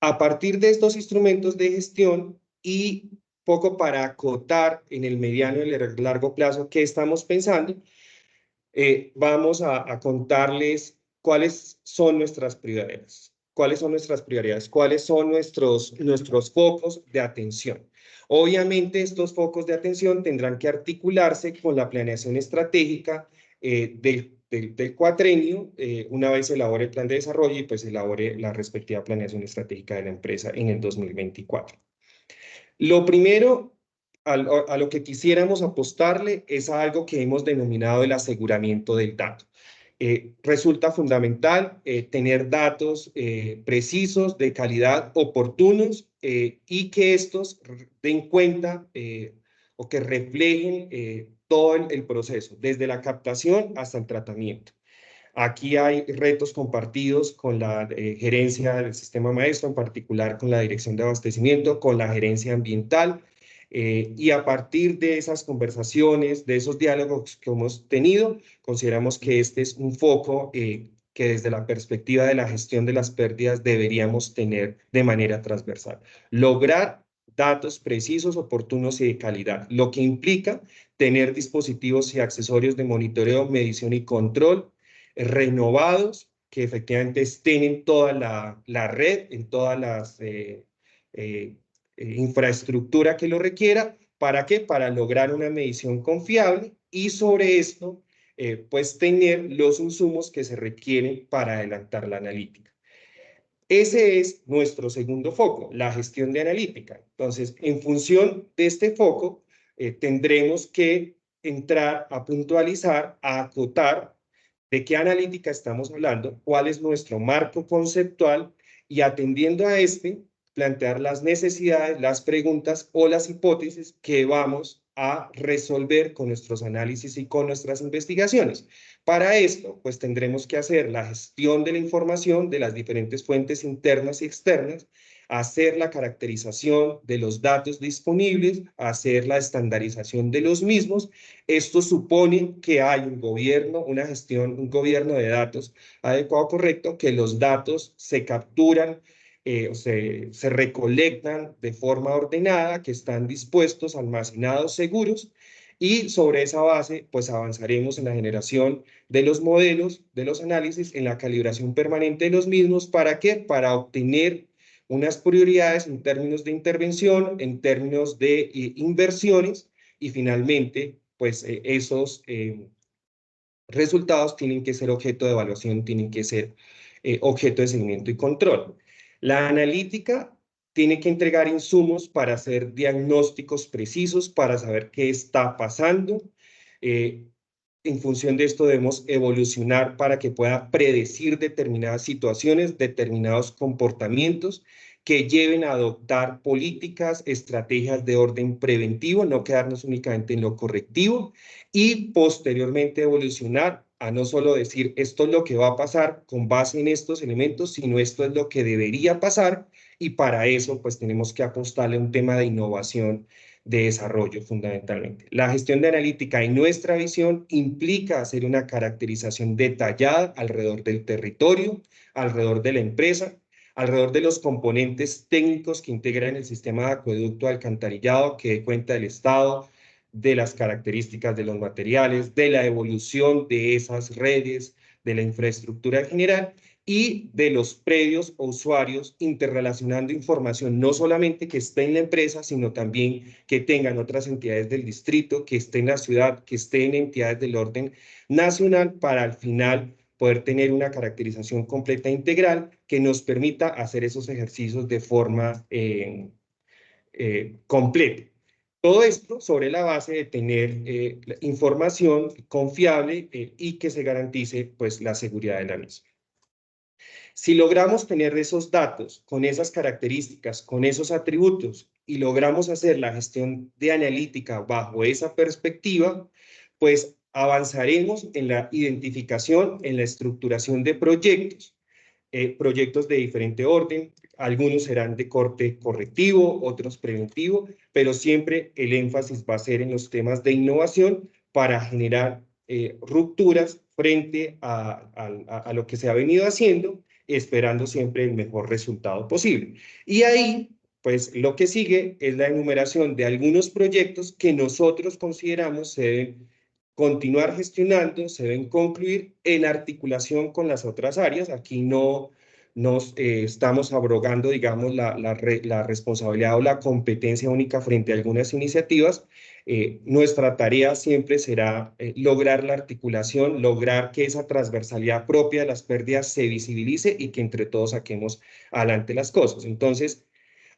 A partir de estos instrumentos de gestión y poco para acotar en el mediano y el largo plazo qué estamos pensando, vamos a contarles cuáles son nuestras prioridades, cuáles son nuestros focos de atención. Obviamente estos focos de atención tendrán que articularse con la planeación estratégica del cuatrenio, una vez se elabore el plan de desarrollo y pues elabore la respectiva planeación estratégica de la empresa en el 2024. Lo primero a lo que quisiéramos apostarle es a algo que hemos denominado el aseguramiento del dato. Resulta fundamental tener datos precisos, de calidad, oportunos y que estos den cuenta o que reflejen todo el proceso, desde la captación hasta el tratamiento. Aquí hay retos compartidos con la gerencia del sistema maestro, en particular con la dirección de abastecimiento, con la gerencia ambiental, y a partir de esas conversaciones, de esos diálogos que hemos tenido, consideramos que este es un foco que desde la perspectiva de la gestión de las pérdidas deberíamos tener de manera transversal. Lograr datos precisos, oportunos y de calidad, lo que implica tener dispositivos y accesorios de monitoreo, medición y control renovados, que efectivamente estén en toda la red, en todas las infraestructura que lo requiera. ¿Para qué? Para lograr una medición confiable y sobre esto, pues tener los insumos que se requieren para adelantar la analítica. Ese es nuestro segundo foco, la gestión de analítica. Entonces, en función de este foco, tendremos que entrar a puntualizar, a acotar de qué analítica estamos hablando, cuál es nuestro marco conceptual y atendiendo a este, plantear las necesidades, las preguntas o las hipótesis que vamos a resolver con nuestros análisis y con nuestras investigaciones. Para esto, pues tendremos que hacer la gestión de la información de las diferentes fuentes internas y externas, hacer la caracterización de los datos disponibles, hacer la estandarización de los mismos. Esto supone que hay un gobierno, una gestión, un gobierno de datos adecuado, correcto, que los datos se capturan, se recolectan de forma ordenada, que están dispuestos, almacenados, seguros, y sobre esa base, pues avanzaremos en la generación de los modelos, de los análisis, en la calibración permanente de los mismos. ¿Para qué? Para obtener unas prioridades en términos de intervención, en términos de inversiones, y finalmente, pues esos resultados tienen que ser objeto de evaluación, tienen que ser objeto de seguimiento y control. La analítica tiene que entregar insumos para hacer diagnósticos precisos, para saber qué está pasando. En función de esto debemos evolucionar para que pueda predecir determinadas situaciones, determinados comportamientos que lleven a adoptar políticas, estrategias de orden preventivo, no quedarnos únicamente en lo correctivo, y posteriormente evolucionar a no solo decir esto es lo que va a pasar con base en estos elementos, sino esto es lo que debería pasar, y para eso pues tenemos que apostarle a un tema de innovación, de desarrollo fundamentalmente. La gestión de analítica en nuestra visión implica hacer una caracterización detallada alrededor del territorio, alrededor de la empresa, alrededor de los componentes técnicos que integran el sistema de acueducto alcantarillado, que dé cuenta del estado, de las características de los materiales, de la evolución de esas redes, de la infraestructura en general, y de los predios o usuarios interrelacionando información, no solamente que esté en la empresa, sino también que tengan otras entidades del distrito, que esté en la ciudad, que esté en entidades del orden nacional, para al final poder tener una caracterización completa e integral que nos permita hacer esos ejercicios de forma completa. Todo esto sobre la base de tener información confiable y que se garantice pues, la seguridad de la misma. Si logramos tener esos datos con esas características, con esos atributos, y logramos hacer la gestión de analítica bajo esa perspectiva, pues avanzaremos en la identificación, en la estructuración de proyectos, proyectos de diferente orden. Algunos serán de corte correctivo, otros preventivo, pero siempre el énfasis va a ser en los temas de innovación para generar rupturas frente a lo que se ha venido haciendo, esperando siempre el mejor resultado posible. Y ahí, pues lo que sigue es la enumeración de algunos proyectos que nosotros consideramos se deben continuar gestionando, se deben concluir en articulación con las otras áreas. Aquí no nos estamos abrogando, digamos, la responsabilidad o la competencia única frente a algunas iniciativas. Nuestra tarea siempre será lograr la articulación, lograr que esa transversalidad propia de las pérdidas se visibilice y que entre todos saquemos adelante las cosas. Entonces,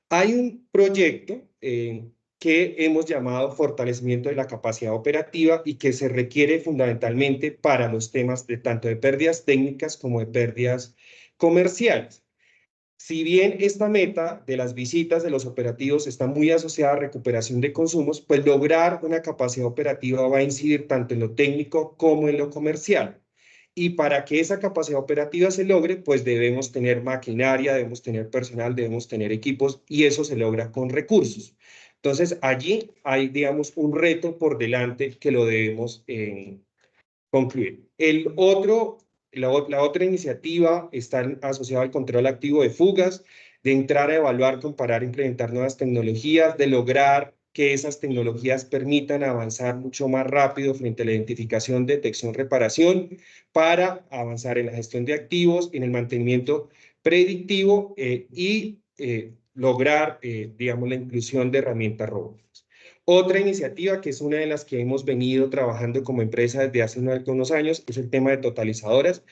hay un proyecto que hemos llamado fortalecimiento de la capacidad operativa y que se requiere fundamentalmente para los temas de tanto de pérdidas técnicas como de pérdidas comerciales. Si bien esta meta de las visitas de los operativos está muy asociada a recuperación de consumos, pues lograr una capacidad operativa va a incidir tanto en lo técnico como en lo comercial. Y para que esa capacidad operativa se logre, pues debemos tener maquinaria, debemos tener personal, debemos tener equipos, y eso se logra con recursos. Entonces, allí hay, digamos, un reto por delante que lo debemos concluir. La otra iniciativa está asociada al control activo de fugas, de entrar a evaluar, comparar, implementar nuevas tecnologías, de lograr que esas tecnologías permitan avanzar mucho más rápido frente a la identificación, detección, reparación, para avanzar en la gestión de activos, en el mantenimiento predictivo y lograr, digamos, la inclusión de herramientas robóticas. Otra iniciativa, que es una de las que hemos venido trabajando como empresa desde hace unos años, es el tema de totalizadoras.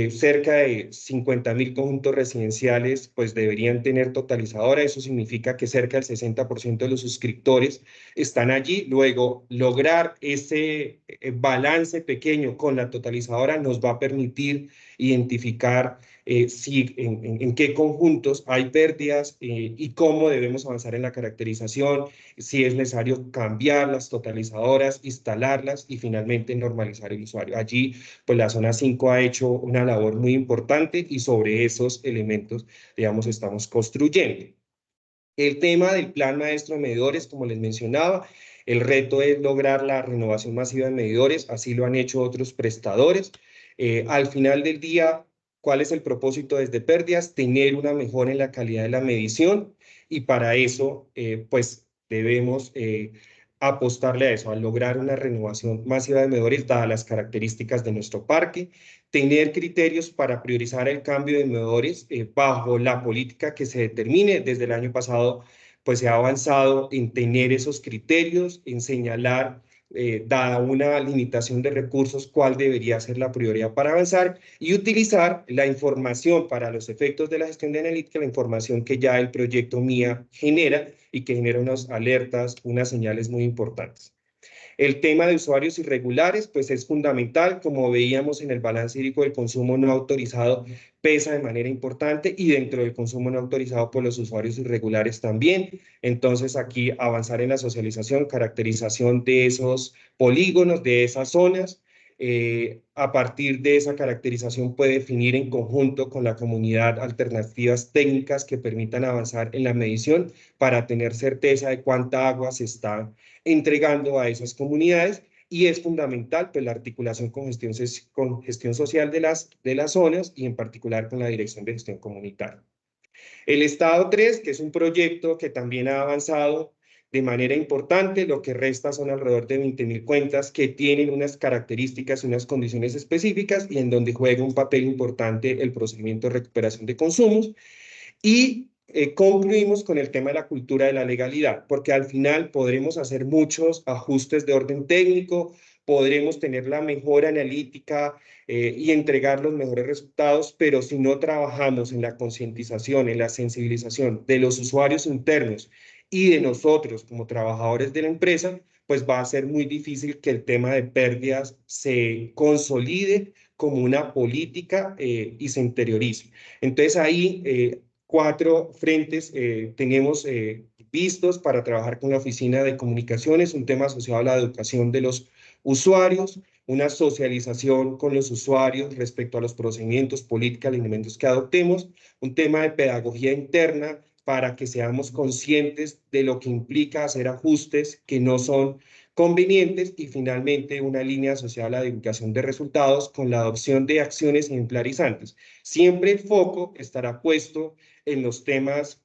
Cerca de 50.000 conjuntos residenciales pues deberían tener totalizadora. Eso significa que cerca del 60% de los suscriptores están allí. Luego, lograr ese balance pequeño con la totalizadora nos va a permitir identificar en qué conjuntos hay pérdidas y cómo debemos avanzar en la caracterización, si es necesario cambiar las totalizadoras, instalarlas y finalmente normalizar el usuario. Allí, pues la zona 5 ha hecho una labor muy importante y sobre esos elementos, digamos, estamos construyendo. El tema del plan maestro de medidores, como les mencionaba, el reto es lograr la renovación masiva de medidores, así lo han hecho otros prestadores. Al final del día, ¿cuál es el propósito desde pérdidas? Tener una mejora en la calidad de la medición, y para eso, pues debemos apostarle a eso, a lograr una renovación masiva de medidores dadas las características de nuestro parque, tener criterios para priorizar el cambio de medidores bajo la política que se determine. Desde el año pasado, pues se ha avanzado en tener esos criterios, en señalar, dada una limitación de recursos, cuál debería ser la prioridad para avanzar, y utilizar la información para los efectos de la gestión de analítica, la información que ya el proyecto MIA genera y que genera unas alertas, unas señales muy importantes. El tema de usuarios irregulares, pues es fundamental. Como veíamos en el balance hídrico, del consumo no autorizado pesa de manera importante, y dentro del consumo no autorizado por los usuarios irregulares también. Entonces aquí avanzar en la socialización, caracterización de esos polígonos, de esas zonas. A partir de esa caracterización puede definir en conjunto con la comunidad alternativas técnicas que permitan avanzar en la medición para tener certeza de cuánta agua se está entregando a esas comunidades. Y es fundamental pues la articulación con gestión social de las zonas, y en particular con la Dirección de Gestión Comunitaria. El Estado 3, que es un proyecto que también ha avanzado de manera importante. Lo que resta son alrededor de 20.000 cuentas que tienen unas características y unas condiciones específicas y en donde juega un papel importante el procedimiento de recuperación de consumos. Y concluimos con el tema de la cultura de la legalidad, porque al final podremos hacer muchos ajustes de orden técnico, podremos tener la mejor analítica y entregar los mejores resultados, pero si no trabajamos en la concientización, en la sensibilización de los usuarios internos y de nosotros como trabajadores de la empresa, pues va a ser muy difícil que el tema de pérdidas se consolide como una política y se interiorice. Entonces ahí 4 frentes tenemos vistos para trabajar con la Oficina de Comunicaciones, un tema asociado a la educación de los usuarios, una socialización con los usuarios respecto a los procedimientos, políticas, lineamientos que adoptemos, un tema de pedagogía interna para que seamos conscientes de lo que implica hacer ajustes que no son convenientes y finalmente una línea asociada a la divulgación de resultados con la adopción de acciones ejemplarizantes. Siempre el foco estará puesto en los temas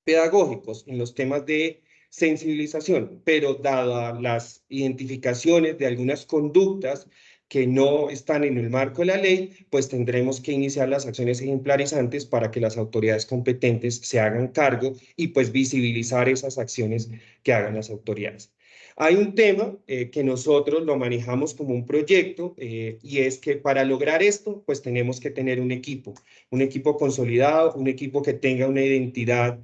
pedagógicos, en los temas de sensibilización, pero dadas las identificaciones de algunas conductas que no están en el marco de la ley, pues tendremos que iniciar las acciones ejemplarizantes para que las autoridades competentes se hagan cargo y pues visibilizar esas acciones que hagan las autoridades. Hay un tema que nosotros lo manejamos como un proyecto y es que para lograr esto, pues tenemos que tener un equipo consolidado, un equipo que tenga una identidad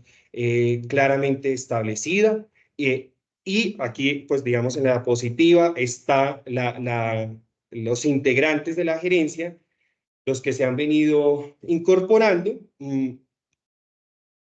claramente establecida y aquí, pues digamos, en la diapositiva está los integrantes de la gerencia, los que se han venido incorporando,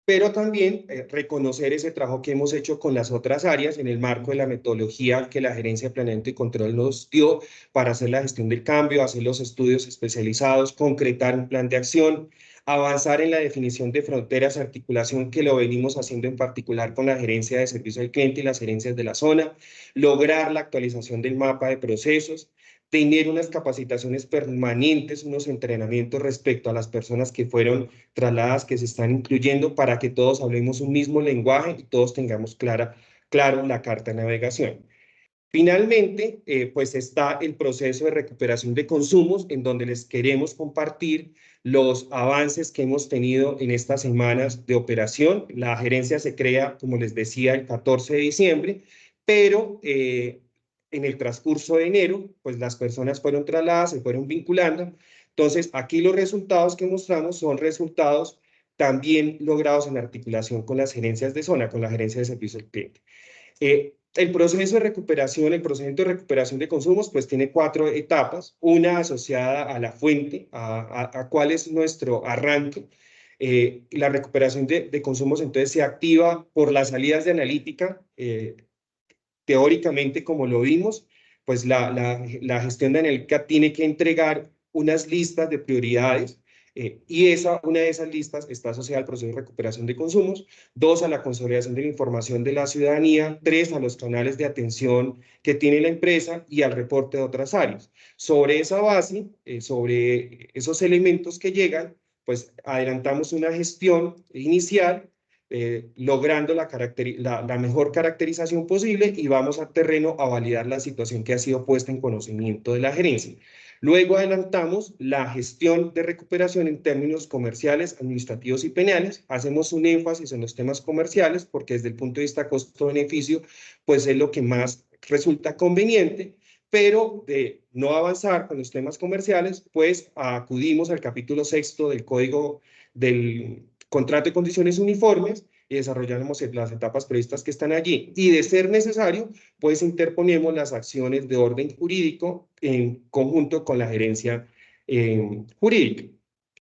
pero también reconocer ese trabajo que hemos hecho con las otras áreas en el marco de la metodología que la Gerencia de Planeamiento y Control nos dio para hacer la gestión del cambio, hacer los estudios especializados, concretar un plan de acción, avanzar en la definición de fronteras, articulación que lo venimos haciendo en particular con la Gerencia de Servicio al Cliente y las gerencias de la zona, lograr la actualización del mapa de procesos, tener unas capacitaciones permanentes, unos entrenamientos respecto a las personas que fueron trasladadas, que se están incluyendo para que todos hablemos un mismo lenguaje y todos tengamos claro la carta de navegación. Finalmente, pues está el proceso de recuperación de consumos en donde les queremos compartir los avances que hemos tenido en estas semanas de operación. La gerencia se crea, como les decía, el 14 de diciembre, pero en el transcurso de enero, pues las personas fueron trasladadas, se fueron vinculando. Entonces, aquí los resultados que mostramos son resultados también logrados en articulación con las gerencias de zona, con la gerencia de servicio al cliente. El proceso de recuperación, el procedimiento de recuperación de consumos, pues tiene 4 etapas, una asociada a la fuente, a cuál es nuestro arranque. La recuperación de consumos entonces se activa por las salidas de analítica, teóricamente como lo vimos, pues la gestión de analítica tiene que entregar unas listas de prioridades y una de esas listas está asociada al proceso de recuperación de consumos, 2 a la consolidación de la información de la ciudadanía, 3 a los canales de atención que tiene la empresa y al reporte de otras áreas. Sobre esa base, sobre esos elementos que llegan, pues adelantamos una gestión inicial logrando la mejor caracterización posible y vamos a terreno a validar la situación que ha sido puesta en conocimiento de la gerencia. Luego adelantamos la gestión de recuperación en términos comerciales, administrativos y penales. Hacemos un énfasis en los temas comerciales porque desde el punto de vista costo-beneficio, pues es lo que más resulta conveniente, pero de no avanzar con los temas comerciales, pues acudimos al capítulo 6º del Código del Contrato de Condiciones Uniformes y desarrollamos las etapas previstas que están allí. Y de ser necesario, pues interponemos las acciones de orden jurídico en conjunto con la gerencia jurídica.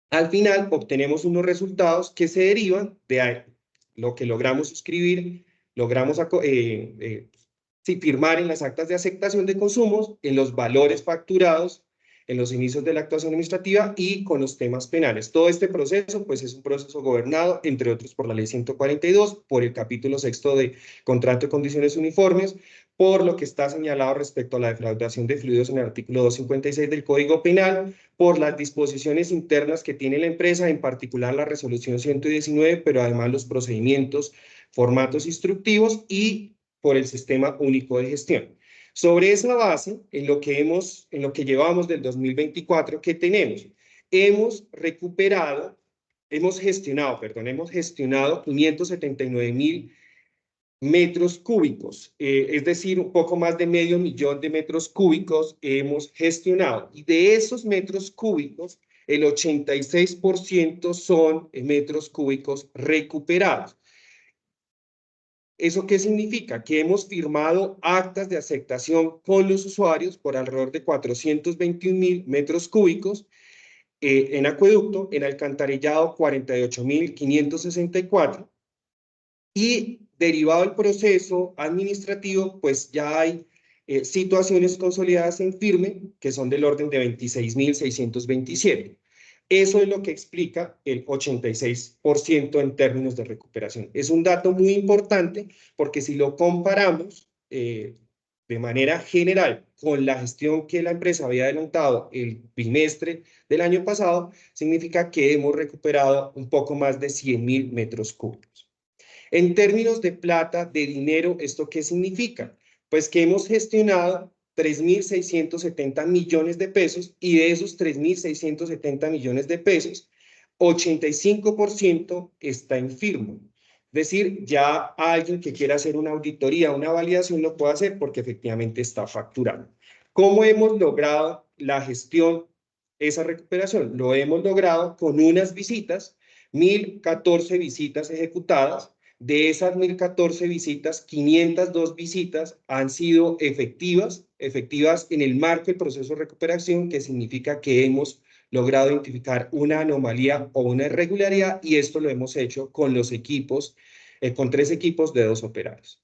Al final, obtenemos unos resultados que se derivan de lo que logramos suscribir, logramos firmar en las actas de aceptación de consumos, en los valores facturados, en los inicios de la actuación administrativa y con los temas penales. Todo este proceso, pues es un proceso gobernado, entre otros, por la Ley 142, por el capítulo 6º de Contrato de Condiciones Uniformes, por lo que está señalado respecto a la defraudación de fluidos en el artículo 256 del Código Penal, por las disposiciones internas que tiene la empresa, en particular la resolución 119, pero además los procedimientos, formatos instructivos y por el Sistema Único de Gestión. Sobre esa base, en lo que llevamos del 2024, ¿qué tenemos? Hemos gestionado 579.000 metros cúbicos, es decir, un poco más de 500.000 de metros cúbicos hemos gestionado. Y de esos metros cúbicos, el 86% son metros cúbicos recuperados. ¿Eso qué significa? Que hemos firmado actas de aceptación con los usuarios por alrededor de 421.000 metros cúbicos, en acueducto, en alcantarillado 48.564, y derivado del proceso administrativo, pues ya hay situaciones consolidadas en firme que son del orden de 26.627. Eso es lo que explica el 86% en términos de recuperación. Es un dato muy importante porque si lo comparamos de manera general con la gestión que la empresa había adelantado el bimestre del año pasado, significa que hemos recuperado un poco más de 100.000 metros cúbicos. En términos de plata, de dinero, ¿esto qué significa? Pues que hemos gestionado 3.670 millones de pesos y de esos 3.670 millones de pesos, 85% está en firme. Es decir, ya alguien que quiera hacer una auditoría, una validación, lo puede hacer porque efectivamente está facturando. ¿Cómo hemos logrado la gestión, esa recuperación? Lo hemos logrado con unas visitas, 1.014 visitas ejecutadas. De esas 1.014 visitas, 502 visitas han sido efectivas en el marco del proceso de recuperación, que significa que hemos logrado identificar una anomalía o una irregularidad, y esto lo hemos hecho con los equipos, con 3 equipos de 2 operarios.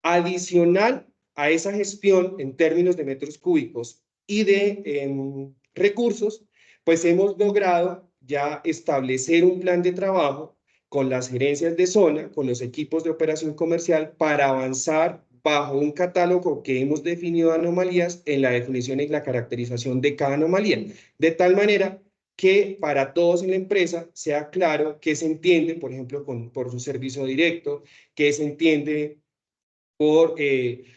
Adicional a esa gestión en términos de metros cúbicos y de recursos, pues hemos logrado ya establecer un plan de trabajo con las gerencias de zona, con los equipos de operación comercial, para avanzar bajo un catálogo que hemos definido de anomalías en la definición y la caracterización de cada anomalía, de tal manera que para todos en la empresa sea claro qué se entiende, por ejemplo, por su servicio directo, qué se entiende por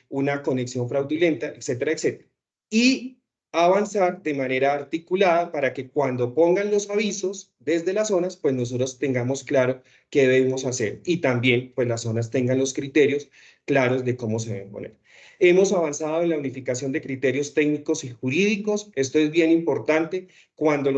una conexión fraudulenta, etcétera, etcétera. Y avanzar de manera articulada para que cuando pongan los avisos desde las zonas, pues nosotros tengamos claro qué debemos hacer, y también pues las zonas tengan los criterios claros de cómo se deben poner. Hemos avanzado en la unificación de criterios técnicos y jurídicos. Esto es bien importante. Cuando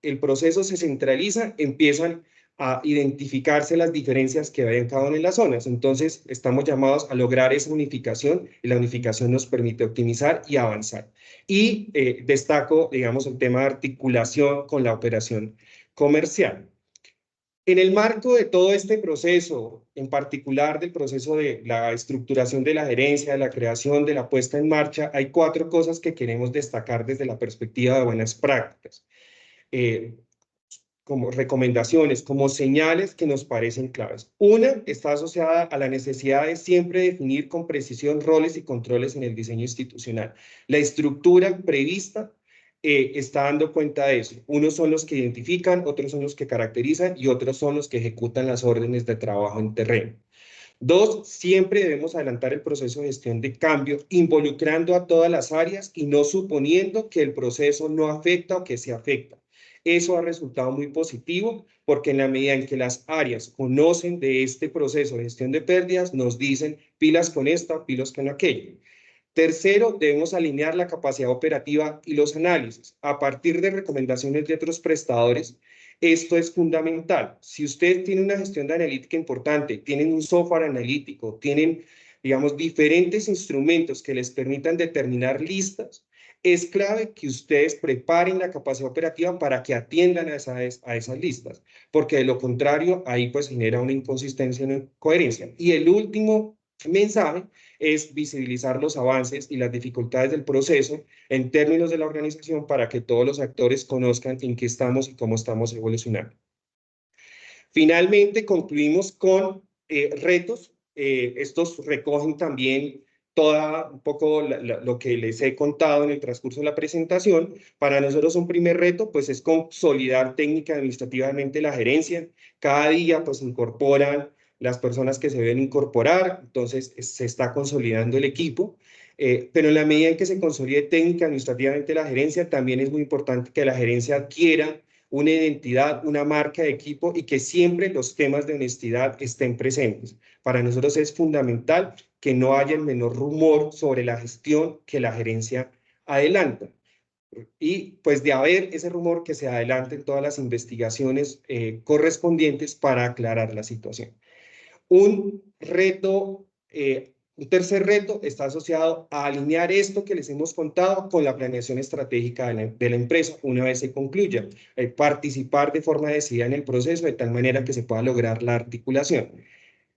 el proceso se centraliza, empiezan a identificarse las diferencias que hay en cada una de las zonas. Entonces, estamos llamados a lograr esa unificación, y la unificación nos permite optimizar y avanzar. Y destaco, digamos, el tema de articulación con la operación comercial. En el marco de todo este proceso, en particular del proceso de la estructuración de la gerencia, de la creación, de la puesta en marcha, hay 4 cosas que queremos destacar desde la perspectiva de buenas prácticas. Como recomendaciones, como señales que nos parecen claves. Una está asociada a la necesidad de siempre definir con precisión roles y controles en el diseño institucional. La estructura prevista está dando cuenta de eso. Unos son los que identifican, otros son los que caracterizan y otros son los que ejecutan las órdenes de trabajo en terreno. 2, siempre debemos adelantar el proceso de gestión de cambio, involucrando a todas las áreas y no suponiendo que el proceso no afecta o que se afecta. Eso ha resultado muy positivo porque en la medida en que las áreas conocen de este proceso de gestión de pérdidas, nos dicen pilas con esta, pilas con aquello. Tercero, debemos alinear la capacidad operativa y los análisis a partir de recomendaciones de otros prestadores. Esto es fundamental. Si usted tiene una gestión de analítica importante, tienen un software analítico, tienen, digamos, diferentes instrumentos que les permitan determinar listas, es clave que ustedes preparen la capacidad operativa para que atiendan a esas listas, porque de lo contrario, ahí pues genera una inconsistencia, una incoherencia. Y el último mensaje es visibilizar los avances y las dificultades del proceso en términos de la organización para que todos los actores conozcan en qué estamos y cómo estamos evolucionando. Finalmente, concluimos con retos estos recogen también un poco lo que les he contado en el transcurso de la presentación. Para nosotros un primer reto pues es consolidar técnica administrativamente la gerencia. Cada día pues incorporan las personas que se deben incorporar, entonces se está consolidando el equipo. Pero en la medida en que se consolide técnica administrativamente la gerencia, también es muy importante que la gerencia adquiera una identidad, una marca de equipo y que siempre los temas de honestidad estén presentes. Para nosotros es fundamental que no haya el menor rumor sobre la gestión que la gerencia adelanta. Y pues de haber ese rumor, que se adelanten todas las investigaciones correspondientes para aclarar la situación. Un tercer reto está asociado a alinear esto que les hemos contado con la planeación estratégica de la empresa una vez se concluya, participar de forma decidida en el proceso de tal manera que se pueda lograr la articulación.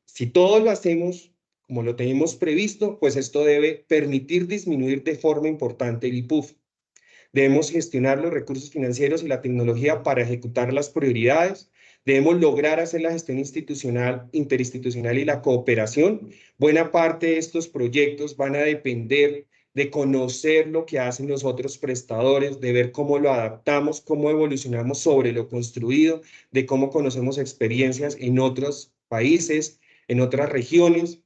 Si todos lo hacemos como lo tenemos previsto, pues esto debe permitir disminuir de forma importante el IPUF. Debemos gestionar los recursos financieros y la tecnología para ejecutar las prioridades. Debemos lograr hacer la gestión institucional, interinstitucional y la cooperación. Buena parte de estos proyectos van a depender de conocer lo que hacen los otros prestadores, de ver cómo lo adaptamos, cómo evolucionamos sobre lo construido, de cómo conocemos experiencias en otros países, en otras regiones.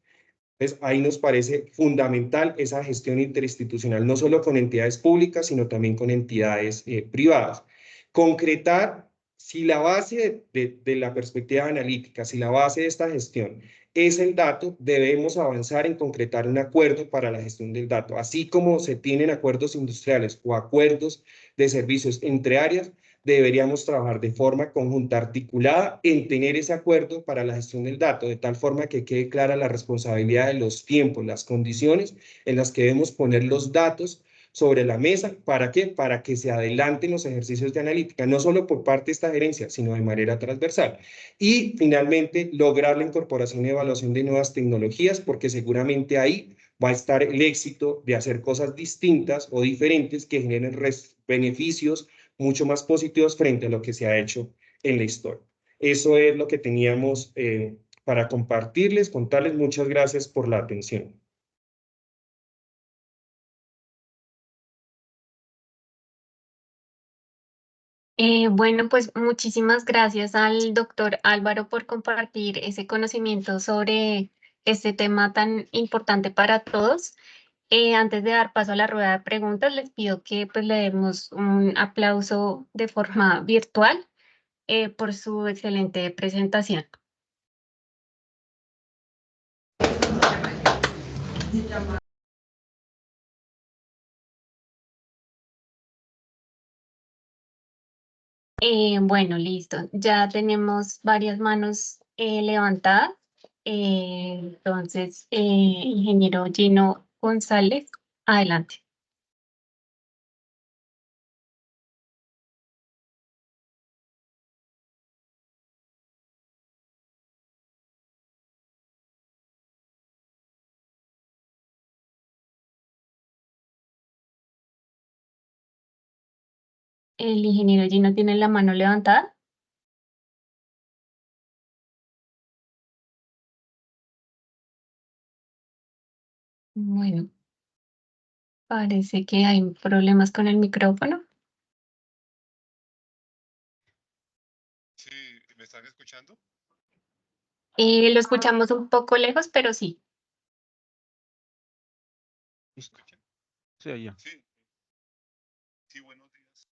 Entonces, ahí nos parece fundamental esa gestión interinstitucional, no solo con entidades públicas, sino también con entidades privadas. Concretar, si la base de la perspectiva analítica, si la base de esta gestión es el dato, debemos avanzar en concretar un acuerdo para la gestión del dato. Así como se tienen acuerdos industriales o acuerdos de servicios entre áreas, deberíamos trabajar de forma conjunta, articulada, en tener ese acuerdo para la gestión del dato, de tal forma que quede clara la responsabilidad de los tiempos, las condiciones en las que debemos poner los datos sobre la mesa. ¿Para qué? Para que se adelanten los ejercicios de analítica, no solo por parte de esta gerencia, sino de manera transversal. Y finalmente, lograr la incorporación y evaluación de nuevas tecnologías, porque seguramente ahí va a estar el éxito de hacer cosas distintas o diferentes que generen beneficios mucho más positivos frente a lo que se ha hecho en la historia. Eso es lo que teníamos para compartirles, contarles. Muchas gracias por la atención. Bueno, pues muchísimas gracias al doctor Álvaro por compartir ese conocimiento sobre este tema tan importante para todos. Antes de dar paso a la rueda de preguntas, les pido que pues, le demos un aplauso de forma virtual por su excelente presentación. Bueno, listo. Ya tenemos varias manos levantadas. Entonces, ingeniero Gino González, adelante. El ingeniero Gino tiene la mano levantada. Bueno, parece que hay problemas con el micrófono. Sí, ¿me están escuchando? Lo escuchamos un poco lejos, pero sí. ¿Me escuchan? Sí, allá. Sí. Sí, buenos días.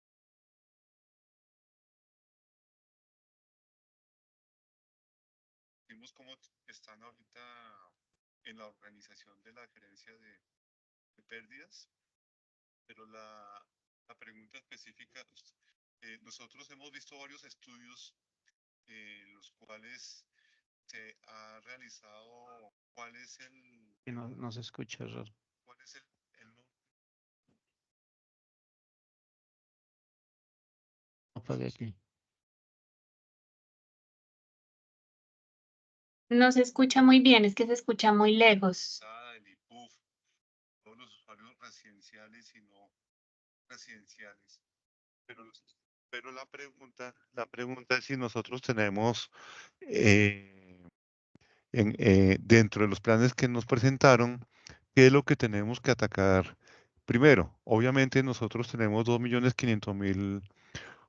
Vimos cómo están ahorita en la organización de la gerencia de pérdidas, pero la pregunta específica, nosotros hemos visto varios estudios en los cuales se ha realizado cuál es el... Que no se escucha raro. ¿Cuál es el Apague aquí. No se escucha muy bien, es que se escucha muy lejos. el IPUF, todos los usuarios residenciales y no residenciales? Pero la pregunta es si nosotros tenemos dentro de los planes que nos presentaron, ¿qué es lo que tenemos que atacar primero? Obviamente nosotros tenemos 2.500.000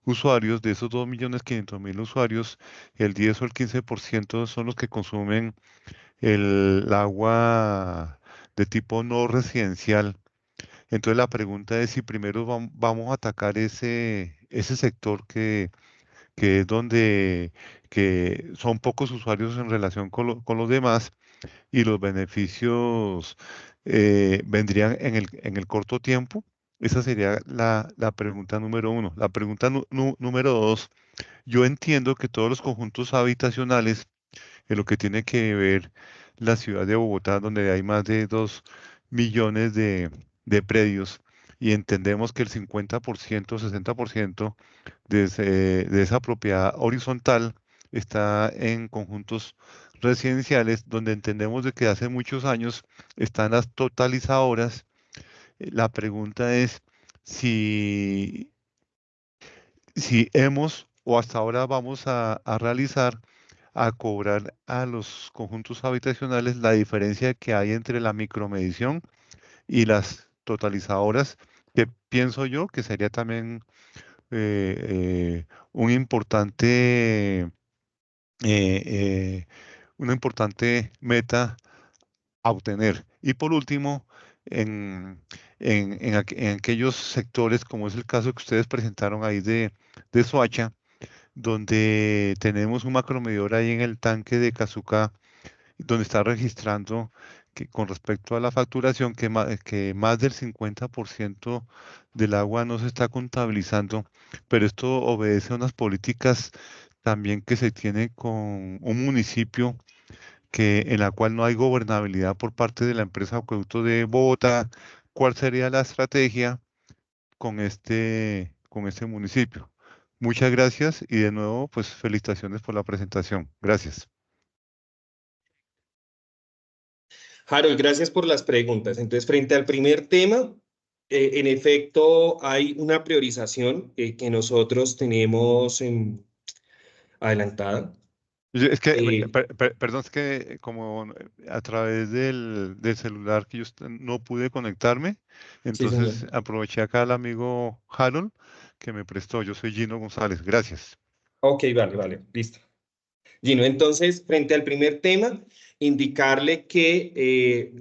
usuarios. De esos 2.500.000 usuarios, el 10 o el 15% son los que consumen el agua de tipo no residencial. Entonces la pregunta es si primero vamos a atacar ese sector que es donde que son pocos usuarios en relación con los demás, y los beneficios vendrían en el corto tiempo. Esa sería la pregunta número uno. La pregunta número dos: yo entiendo que todos los conjuntos habitacionales, en lo que tiene que ver la ciudad de Bogotá, donde hay más de 2 millones de predios, y entendemos que el 50%, 60% de esa propiedad horizontal está en conjuntos residenciales, donde entendemos de que hace muchos años están las totalizadoras. La pregunta es si, si hemos o hasta ahora vamos a realizar a cobrar a los conjuntos habitacionales la diferencia que hay entre la micromedición y las totalizadoras, que pienso yo que sería también un importante, una importante meta a obtener. Y por último, en aquellos sectores, como es el caso que ustedes presentaron ahí de Soacha, donde tenemos un macromedidor ahí en el tanque de Cazucá, donde está registrando que con respecto a la facturación, que más del 50% del agua no se está contabilizando, pero esto obedece a unas políticas también que se tiene con un municipio en la cual no hay gobernabilidad por parte de la empresa Acueducto de Bogotá. ¿Cuál sería la estrategia con este municipio? Muchas gracias y de nuevo, pues felicitaciones por la presentación. Gracias. Harold, gracias por las preguntas. Entonces, frente al primer tema, en efecto, hay una priorización que nosotros tenemos adelantada. Es que, Eh, perdón, es que como a través del celular que yo no pude conectarme, sí, señor. entonces aproveché acá al amigo Harold que me prestó. Yo soy Gino González. Gracias. Ok, vale, listo. Gino, entonces, frente al primer tema, indicarle que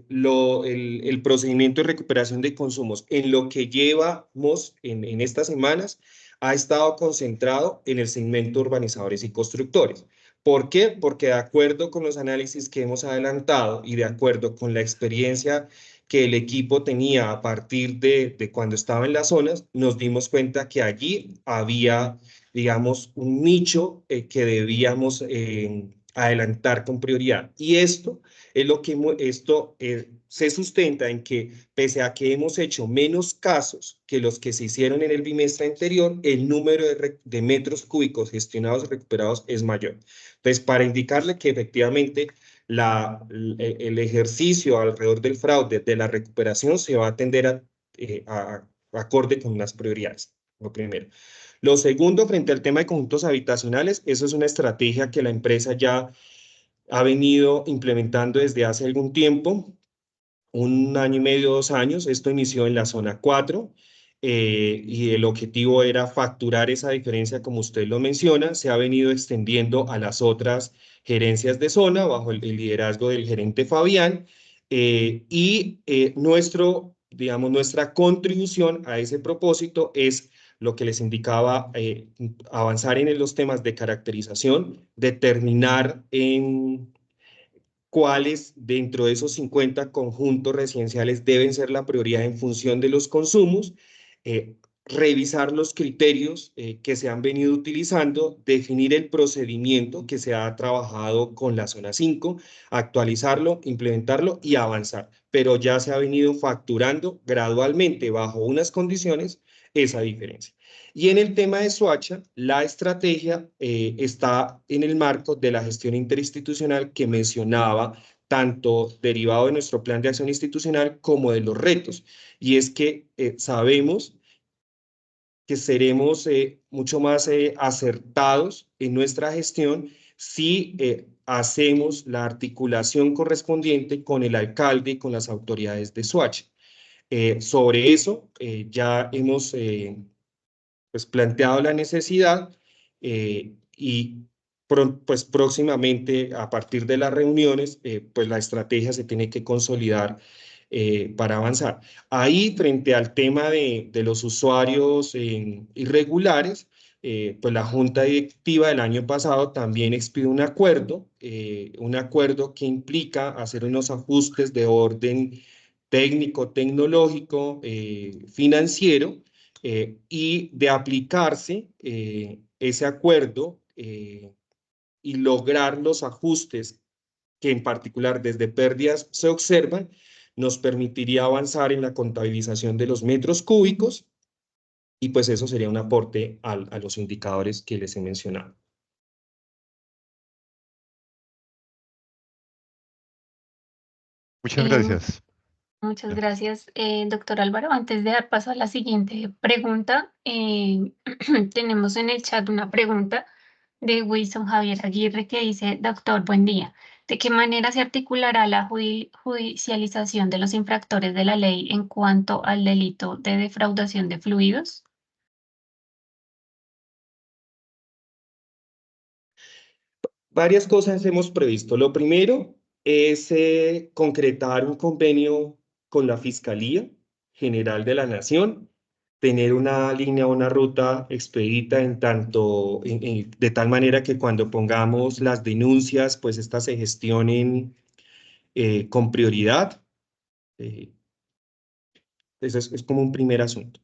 el procedimiento de recuperación de consumos en lo que llevamos en estas semanas ha estado concentrado en el segmento urbanizadores y constructores. ¿Por qué? Porque de acuerdo con los análisis que hemos adelantado y de acuerdo con la experiencia que el equipo tenía a partir de cuando estaba en las zonas, nos dimos cuenta que allí había, digamos, un nicho que debíamos adelantar con prioridad. Y esto es lo que se sustenta en que, pese a que hemos hecho menos casos que los que se hicieron en el bimestre anterior, el número de metros cúbicos gestionados y recuperados es mayor. Entonces, para indicarle que efectivamente el ejercicio alrededor del fraude de la recuperación se va a atender acorde con las prioridades, lo primero. Lo segundo, frente al tema de conjuntos habitacionales, eso es una estrategia que la empresa ya ha venido implementando desde hace algún tiempo, 1 año y medio, 2 años. Esto inició en la zona 4 y el objetivo era facturar esa diferencia, como usted lo menciona. Se ha venido extendiendo a las otras gerencias de zona bajo el liderazgo del gerente Fabián digamos, nuestra contribución a ese propósito es lo que les indicaba, avanzar en los temas de caracterización, determinar en cuáles dentro de esos 50 conjuntos residenciales deben ser la prioridad en función de los consumos, revisar los criterios que se han venido utilizando, definir el procedimiento que se ha trabajado con la zona 5, actualizarlo, implementarlo y avanzar. Pero ya se ha venido facturando gradualmente bajo unas condiciones esa diferencia. Y en el tema de Soacha, la estrategia está en el marco de la gestión interinstitucional que mencionaba, tanto derivado de nuestro plan de acción institucional como de los retos. Y es que sabemos que seremos mucho más acertados en nuestra gestión si hacemos la articulación correspondiente con el alcalde y con las autoridades de Soacha. Sobre eso ya hemos pues, planteado la necesidad y pues próximamente a partir de las reuniones pues la estrategia se tiene que consolidar para avanzar. Ahí frente al tema de los usuarios irregulares, pues la Junta Directiva del año pasado también expidió un acuerdo que implica hacer unos ajustes de orden técnico, tecnológico, financiero, y de aplicarse ese acuerdo y lograr los ajustes que en particular desde pérdidas se observan, nos permitiría avanzar en la contabilización de los metros cúbicos y pues eso sería un aporte a los indicadores que les he mencionado. Muchas gracias. Muchas Ya. gracias, doctor Álvaro. Antes de dar paso a la siguiente pregunta, tenemos en el chat una pregunta de Wilson Javier Aguirre que dice, doctor, buen día. ¿De qué manera se articulará la judicialización de los infractores de la ley en cuanto al delito de defraudación de fluidos? Varias cosas hemos previsto. Lo primero es concretar un convenio con la Fiscalía General de la Nación, tener una línea, una ruta expedita de tal manera que cuando pongamos las denuncias, pues estas se gestionen con prioridad. Eso es como un primer asunto.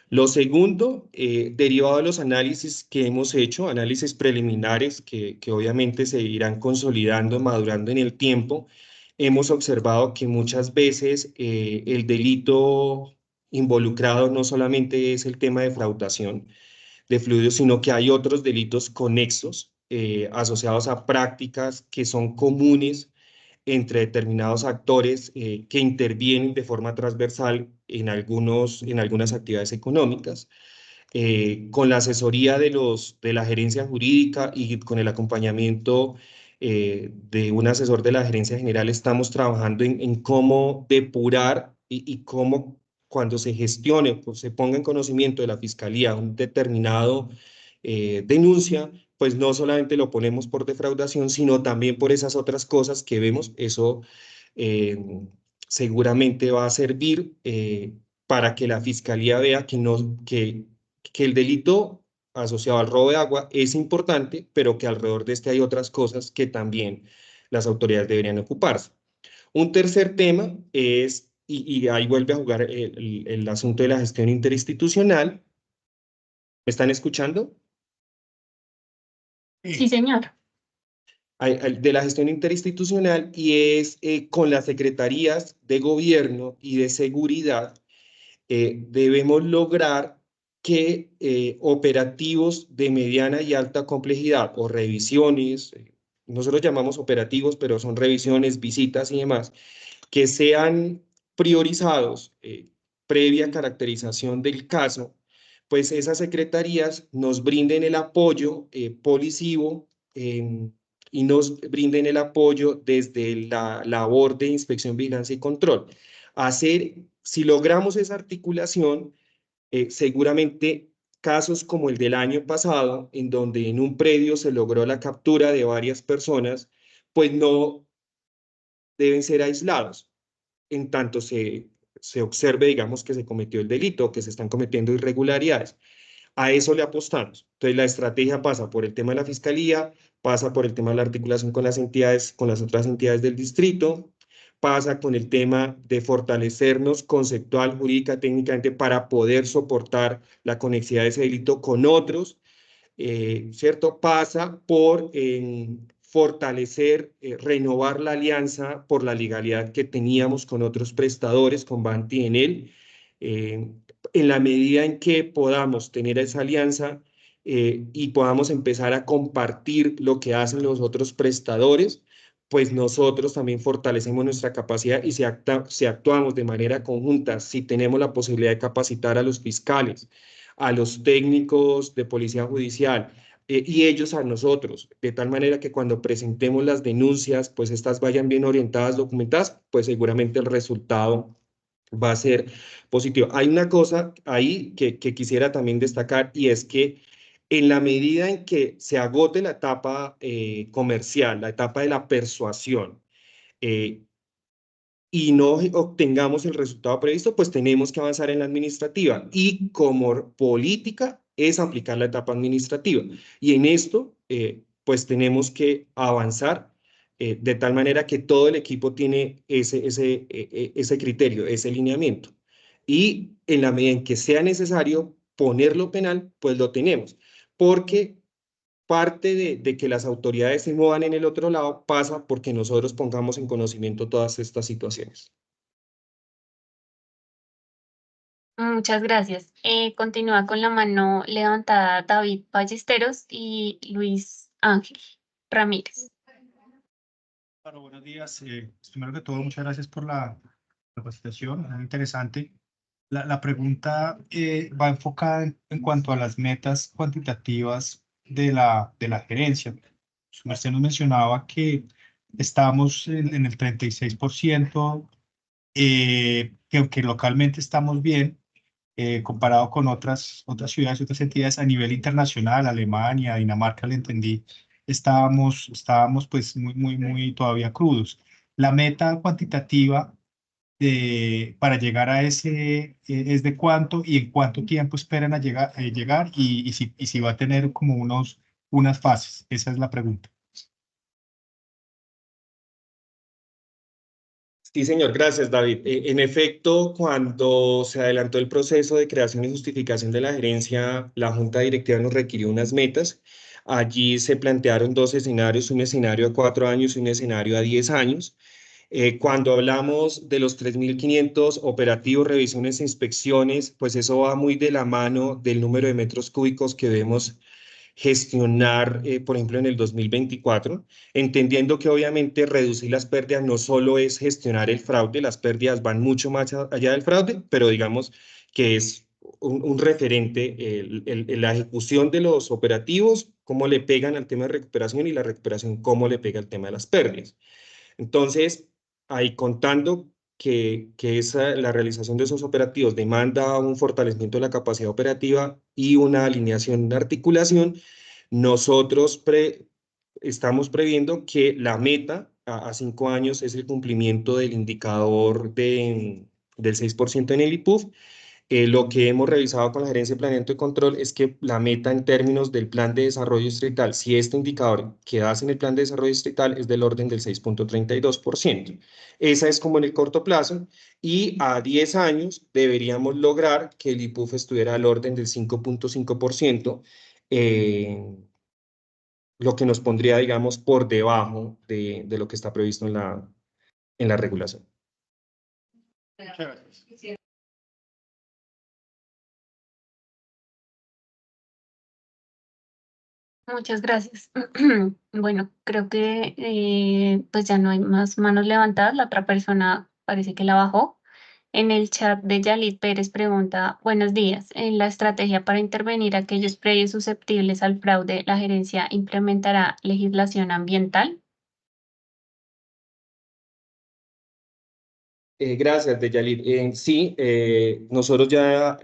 Lo segundo, derivado de los análisis que hemos hecho, análisis preliminares que obviamente se irán consolidando, madurando en el tiempo, hemos observado que muchas veces el delito involucrado no solamente es el tema de defraudación de fluidos, sino que hay otros delitos conexos asociados a prácticas que son comunes entre determinados actores que intervienen de forma transversal en algunas actividades económicas. Con la asesoría de la gerencia jurídica y con el acompañamiento de un asesor de la gerencia general, estamos trabajando en cómo depurar y cómo cuando se gestione, pues, se ponga en conocimiento de la fiscalía un determinado denuncia, pues no solamente lo ponemos por defraudación, sino también por esas otras cosas que vemos. Eso seguramente va a servir para que la fiscalía vea que el delito asociado al robo de agua es importante, pero que alrededor de este hay otras cosas que también las autoridades deberían ocuparse. Un tercer tema es, y ahí vuelve a jugar el asunto de la gestión interinstitucional. ¿Me están escuchando? Sí, señor. De la gestión interinstitucional y es con las secretarías de gobierno y de seguridad debemos lograr que operativos de mediana y alta complejidad o revisiones, nosotros llamamos operativos, pero son revisiones, visitas y demás, que sean priorizados previa caracterización del caso, pues esas secretarías nos brinden el apoyo policivo y nos brinden el apoyo desde la labor de inspección, vigilancia y control. Si logramos esa articulación, seguramente casos como el del año pasado, en donde en un predio se logró la captura de varias personas, pues no deben ser aislados, en tanto se observe, digamos, que se cometió el delito, que se están cometiendo irregularidades. A eso le apostamos. Entonces, la estrategia pasa por el tema de la fiscalía, pasa por el tema de la articulación con las entidades, con las otras entidades del distrito, pasa con el tema de fortalecernos conceptual, jurídica, técnicamente para poder soportar la conexidad de ese delito con otros, ¿cierto? Pasa por fortalecer, renovar la alianza por la legalidad que teníamos con otros prestadores, con Banti en él. En la medida en que podamos tener esa alianza y podamos empezar a compartir lo que hacen los otros prestadores, pues nosotros también fortalecemos nuestra capacidad y si actuamos de manera conjunta, si tenemos la posibilidad de capacitar a los fiscales, a los técnicos de policía judicial, y ellos a nosotros, de tal manera que cuando presentemos las denuncias, pues estas vayan bien orientadas, documentadas, pues seguramente el resultado va a ser positivo. Hay una cosa ahí que quisiera también destacar, y es que en la medida en que se agote la etapa comercial, la etapa de la persuasión, y no obtengamos el resultado previsto, pues tenemos que avanzar en la administrativa. Y como política es aplicar la etapa administrativa. Y en esto, pues tenemos que avanzar de tal manera que todo el equipo tiene ese criterio, ese lineamiento. Y en la medida en que sea necesario ponerlo penal, pues lo tenemos. Porque parte de que las autoridades se muevan en el otro lado pasa porque nosotros pongamos en conocimiento todas estas situaciones. Muchas gracias. Continúa con la mano levantada David Ballesteros y Luis Ángel Ramírez. Claro, buenos días. Primero que todo, muchas gracias por la capacitación, muy interesante. La pregunta va enfocada en cuanto a las metas cuantitativas de la gerencia. Su merced nos mencionaba que estamos en el 36%, que aunque localmente estamos bien, comparado con otras ciudades, otras entidades a nivel internacional, Alemania, Dinamarca, le entendí, estábamos pues muy todavía crudos. La meta cuantitativa para llegar a ese es de cuánto y en cuánto tiempo esperan a llegar y si va a tener como unas fases. Esa es la pregunta. Sí, señor, gracias, David. En efecto, cuando se adelantó el proceso de creación y justificación de la gerencia, la Junta Directiva nos requirió unas metas. Allí se plantearon dos escenarios, un escenario a 4 años y un escenario a 10 años. Cuando hablamos de los 3.500 operativos, revisiones e inspecciones, pues eso va muy de la mano del número de metros cúbicos que debemos gestionar, por ejemplo, en el 2024, entendiendo que obviamente reducir las pérdidas no solo es gestionar el fraude, las pérdidas van mucho más allá del fraude, pero digamos que es un referente la ejecución de los operativos, cómo le pegan al tema de recuperación y la recuperación, cómo le pega al tema de las pérdidas. Entonces, ahí contando que la realización de esos operativos demanda un fortalecimiento de la capacidad operativa y una alineación de articulación, nosotros estamos previendo que la meta a 5 años es el cumplimiento del indicador del 6% en el IPUF. Lo que hemos revisado con la Gerencia de Planeamiento y Control es que la meta en términos del plan de desarrollo distrital, si este indicador quedase en el plan de desarrollo distrital, es del orden del 6.32%. Esa es como en el corto plazo, y a 10 años deberíamos lograr que el IPUF estuviera al orden del 5.5%, lo que nos pondría, digamos, por debajo de lo que está previsto en la regulación. Muchas gracias. Muchas gracias. Bueno, creo que pues ya no hay más manos levantadas. La otra persona parece que la bajó. En el chat de Yalit Pérez pregunta, buenos días. En la estrategia para intervenir aquellos predios susceptibles al fraude, ¿la gerencia implementará legislación ambiental? Gracias, Deyalir. Sí, nosotros ya,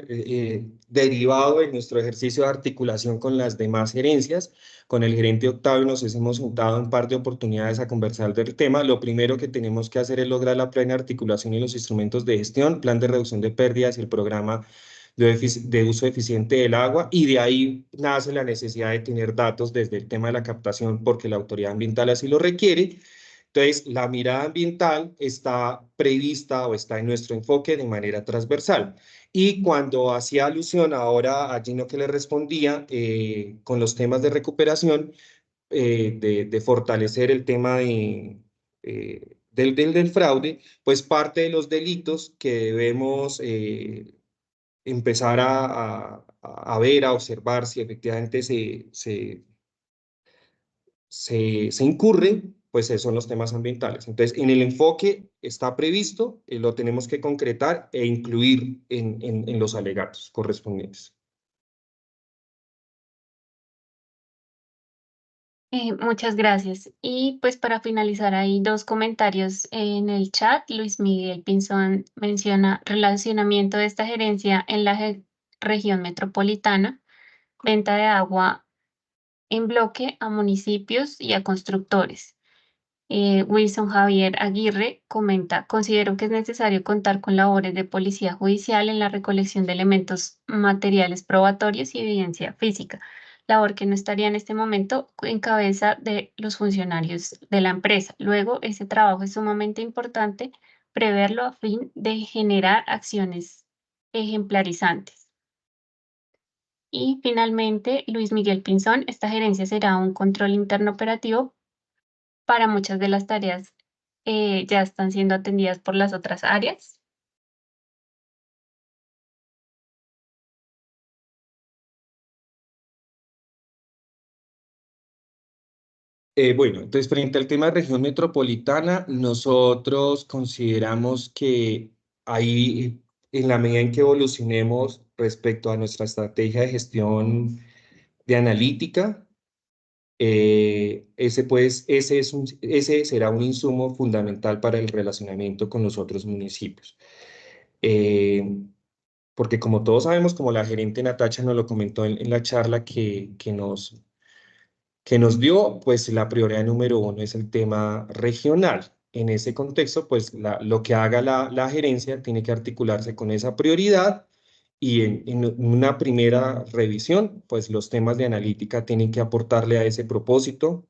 derivado de nuestro ejercicio de articulación con las demás gerencias, con el gerente Octavio nos hemos juntado en un par de oportunidades a conversar del tema. Lo primero que tenemos que hacer es lograr la plena articulación y los instrumentos de gestión, plan de reducción de pérdidas y el programa de uso eficiente del agua, y de ahí nace la necesidad de tener datos desde el tema de la captación, porque la autoridad ambiental así lo requiere. Entonces, la mirada ambiental está prevista o está en nuestro enfoque de manera transversal. Y cuando hacía alusión ahora a Gino que le respondía con los temas de recuperación, de fortalecer el tema del fraude, pues parte de los delitos que debemos empezar a ver, a observar si efectivamente se incurre, pues esos son los temas ambientales. Entonces, en el enfoque está previsto, lo tenemos que concretar e incluir en los alegatos correspondientes. Muchas gracias. Y pues para finalizar, hay dos comentarios en el chat. Luis Miguel Pinzón menciona relacionamiento de esta gerencia en la región metropolitana, venta de agua en bloque a municipios y a constructores. Wilson Javier Aguirre comenta, considero que es necesario contar con labores de policía judicial en la recolección de elementos materiales probatorios y evidencia física, labor que no estaría en este momento en cabeza de los funcionarios de la empresa. Luego, ese trabajo es sumamente importante preverlo a fin de generar acciones ejemplarizantes. Y finalmente, Luis Miguel Pinzón, esta gerencia será un control interno operativo para muchas de las tareas ya están siendo atendidas por las otras áreas. Bueno, entonces frente al tema de región metropolitana, nosotros consideramos que ahí, en la medida en que evolucionemos respecto a nuestra estrategia de gestión de analítica, ese será un insumo fundamental para el relacionamiento con los otros municipios. Porque como todos sabemos, como la gerente Natacha nos lo comentó en la charla que nos dio, pues la prioridad número uno es el tema regional. En ese contexto, pues lo que haga la gerencia tiene que articularse con esa prioridad y en una primera revisión, pues los temas de analítica tienen que aportarle a ese propósito,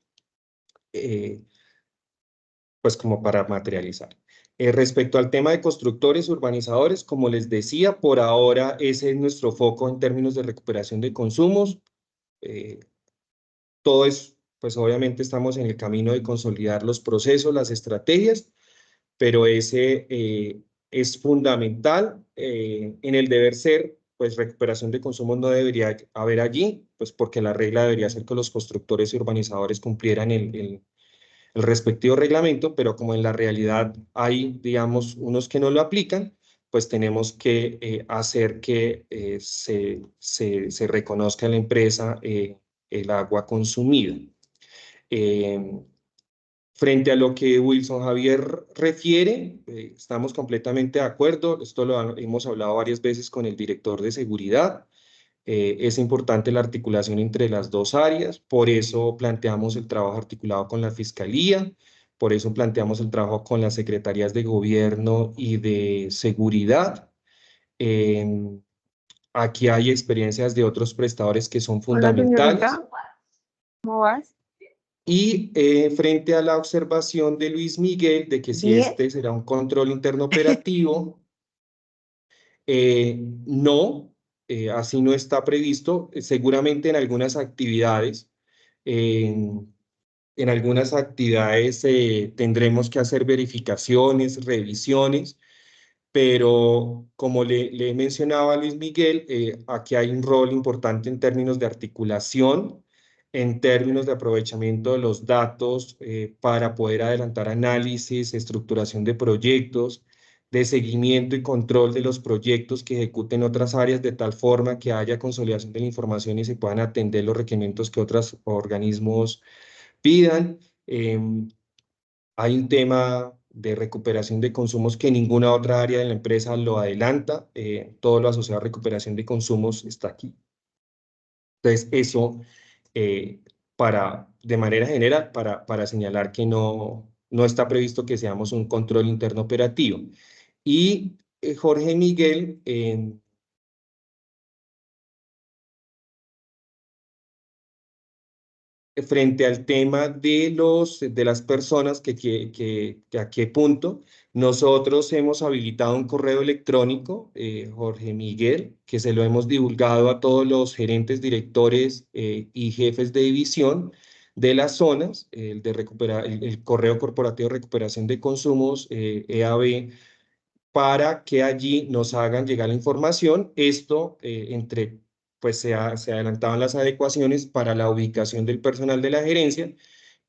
pues como para materializar. Respecto al tema de constructores, urbanizadores, como les decía, por ahora ese es nuestro foco en términos de recuperación de consumos. Todo es, pues obviamente estamos en el camino de consolidar los procesos, las estrategias, pero ese es fundamental en el deber ser, pues recuperación de consumos no debería haber allí, pues porque la regla debería ser que los constructores y urbanizadores cumplieran el respectivo reglamento, pero como en la realidad hay, digamos, unos que no lo aplican, pues tenemos que hacer que se reconozca en la empresa el agua consumida. Frente a lo que Wilson Javier refiere, estamos completamente de acuerdo. Esto lo hemos hablado varias veces con el director de seguridad. Es importante la articulación entre las dos áreas, por eso planteamos el trabajo articulado con la Fiscalía, por eso planteamos el trabajo con las secretarías de gobierno y de seguridad. Aquí hay experiencias de otros prestadores que son fundamentales. ¿Cómo vas? Y frente a la observación de Luis Miguel de que si este será un control interno operativo, no, así no está previsto. Seguramente en algunas actividades, tendremos que hacer verificaciones, revisiones, pero como le mencionaba a Luis Miguel, aquí hay un rol importante en términos de articulación, en términos de aprovechamiento de los datos para poder adelantar análisis, estructuración de proyectos, de seguimiento y control de los proyectos que ejecuten otras áreas de tal forma que haya consolidación de la información y se puedan atender los requerimientos que otros organismos pidan. Hay un tema de recuperación de consumos que ninguna otra área de la empresa lo adelanta. Todo lo asociado a recuperación de consumos está aquí. Entonces, eso de manera general, para señalar que no está previsto que seamos un control interno operativo. Y Jorge Miguel, frente al tema de las personas que a qué punto, nosotros hemos habilitado un correo electrónico, Jorge Miguel, que se lo hemos divulgado a todos los gerentes, directores y jefes de división de las zonas, el correo corporativo de recuperación de consumos, EAB, para que allí nos hagan llegar la información. Esto pues se adelantaban las adecuaciones para la ubicación del personal de la gerencia.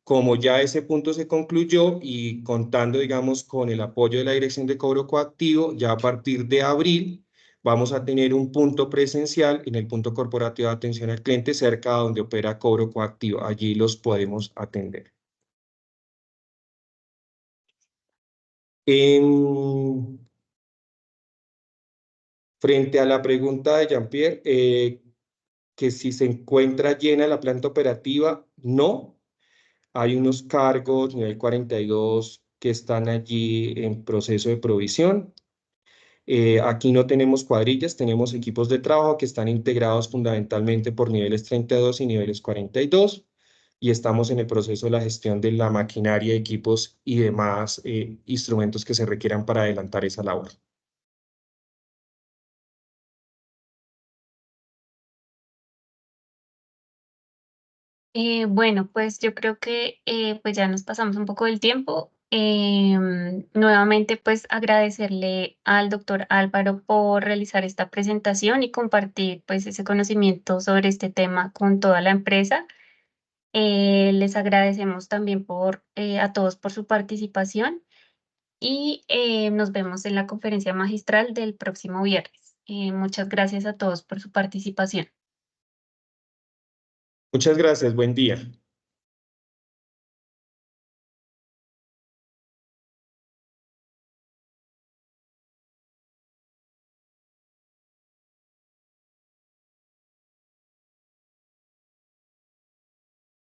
Como ya ese punto se concluyó y contando, digamos, con el apoyo de la Dirección de Cobro Coactivo, ya a partir de abril vamos a tener un punto presencial en el punto corporativo de atención al cliente cerca de donde opera Cobro Coactivo. Allí los podemos atender. Frente a la pregunta de Jean-Pierre, que si se encuentra llena la planta operativa, no. Hay unos cargos nivel 42 que están allí en proceso de provisión. Aquí no tenemos cuadrillas, tenemos equipos de trabajo que están integrados fundamentalmente por niveles 32 y niveles 42 y estamos en el proceso de la gestión de la maquinaria, equipos y demás instrumentos que se requieran para adelantar esa labor. Bueno, pues yo creo que pues ya nos pasamos un poco del tiempo. Nuevamente, pues agradecerle al doctor Álvaro por realizar esta presentación y compartir pues ese conocimiento sobre este tema con toda la empresa. Les agradecemos también a todos por su participación y nos vemos en la conferencia magistral del próximo viernes. Muchas gracias a todos por su participación. Muchas gracias, buen día.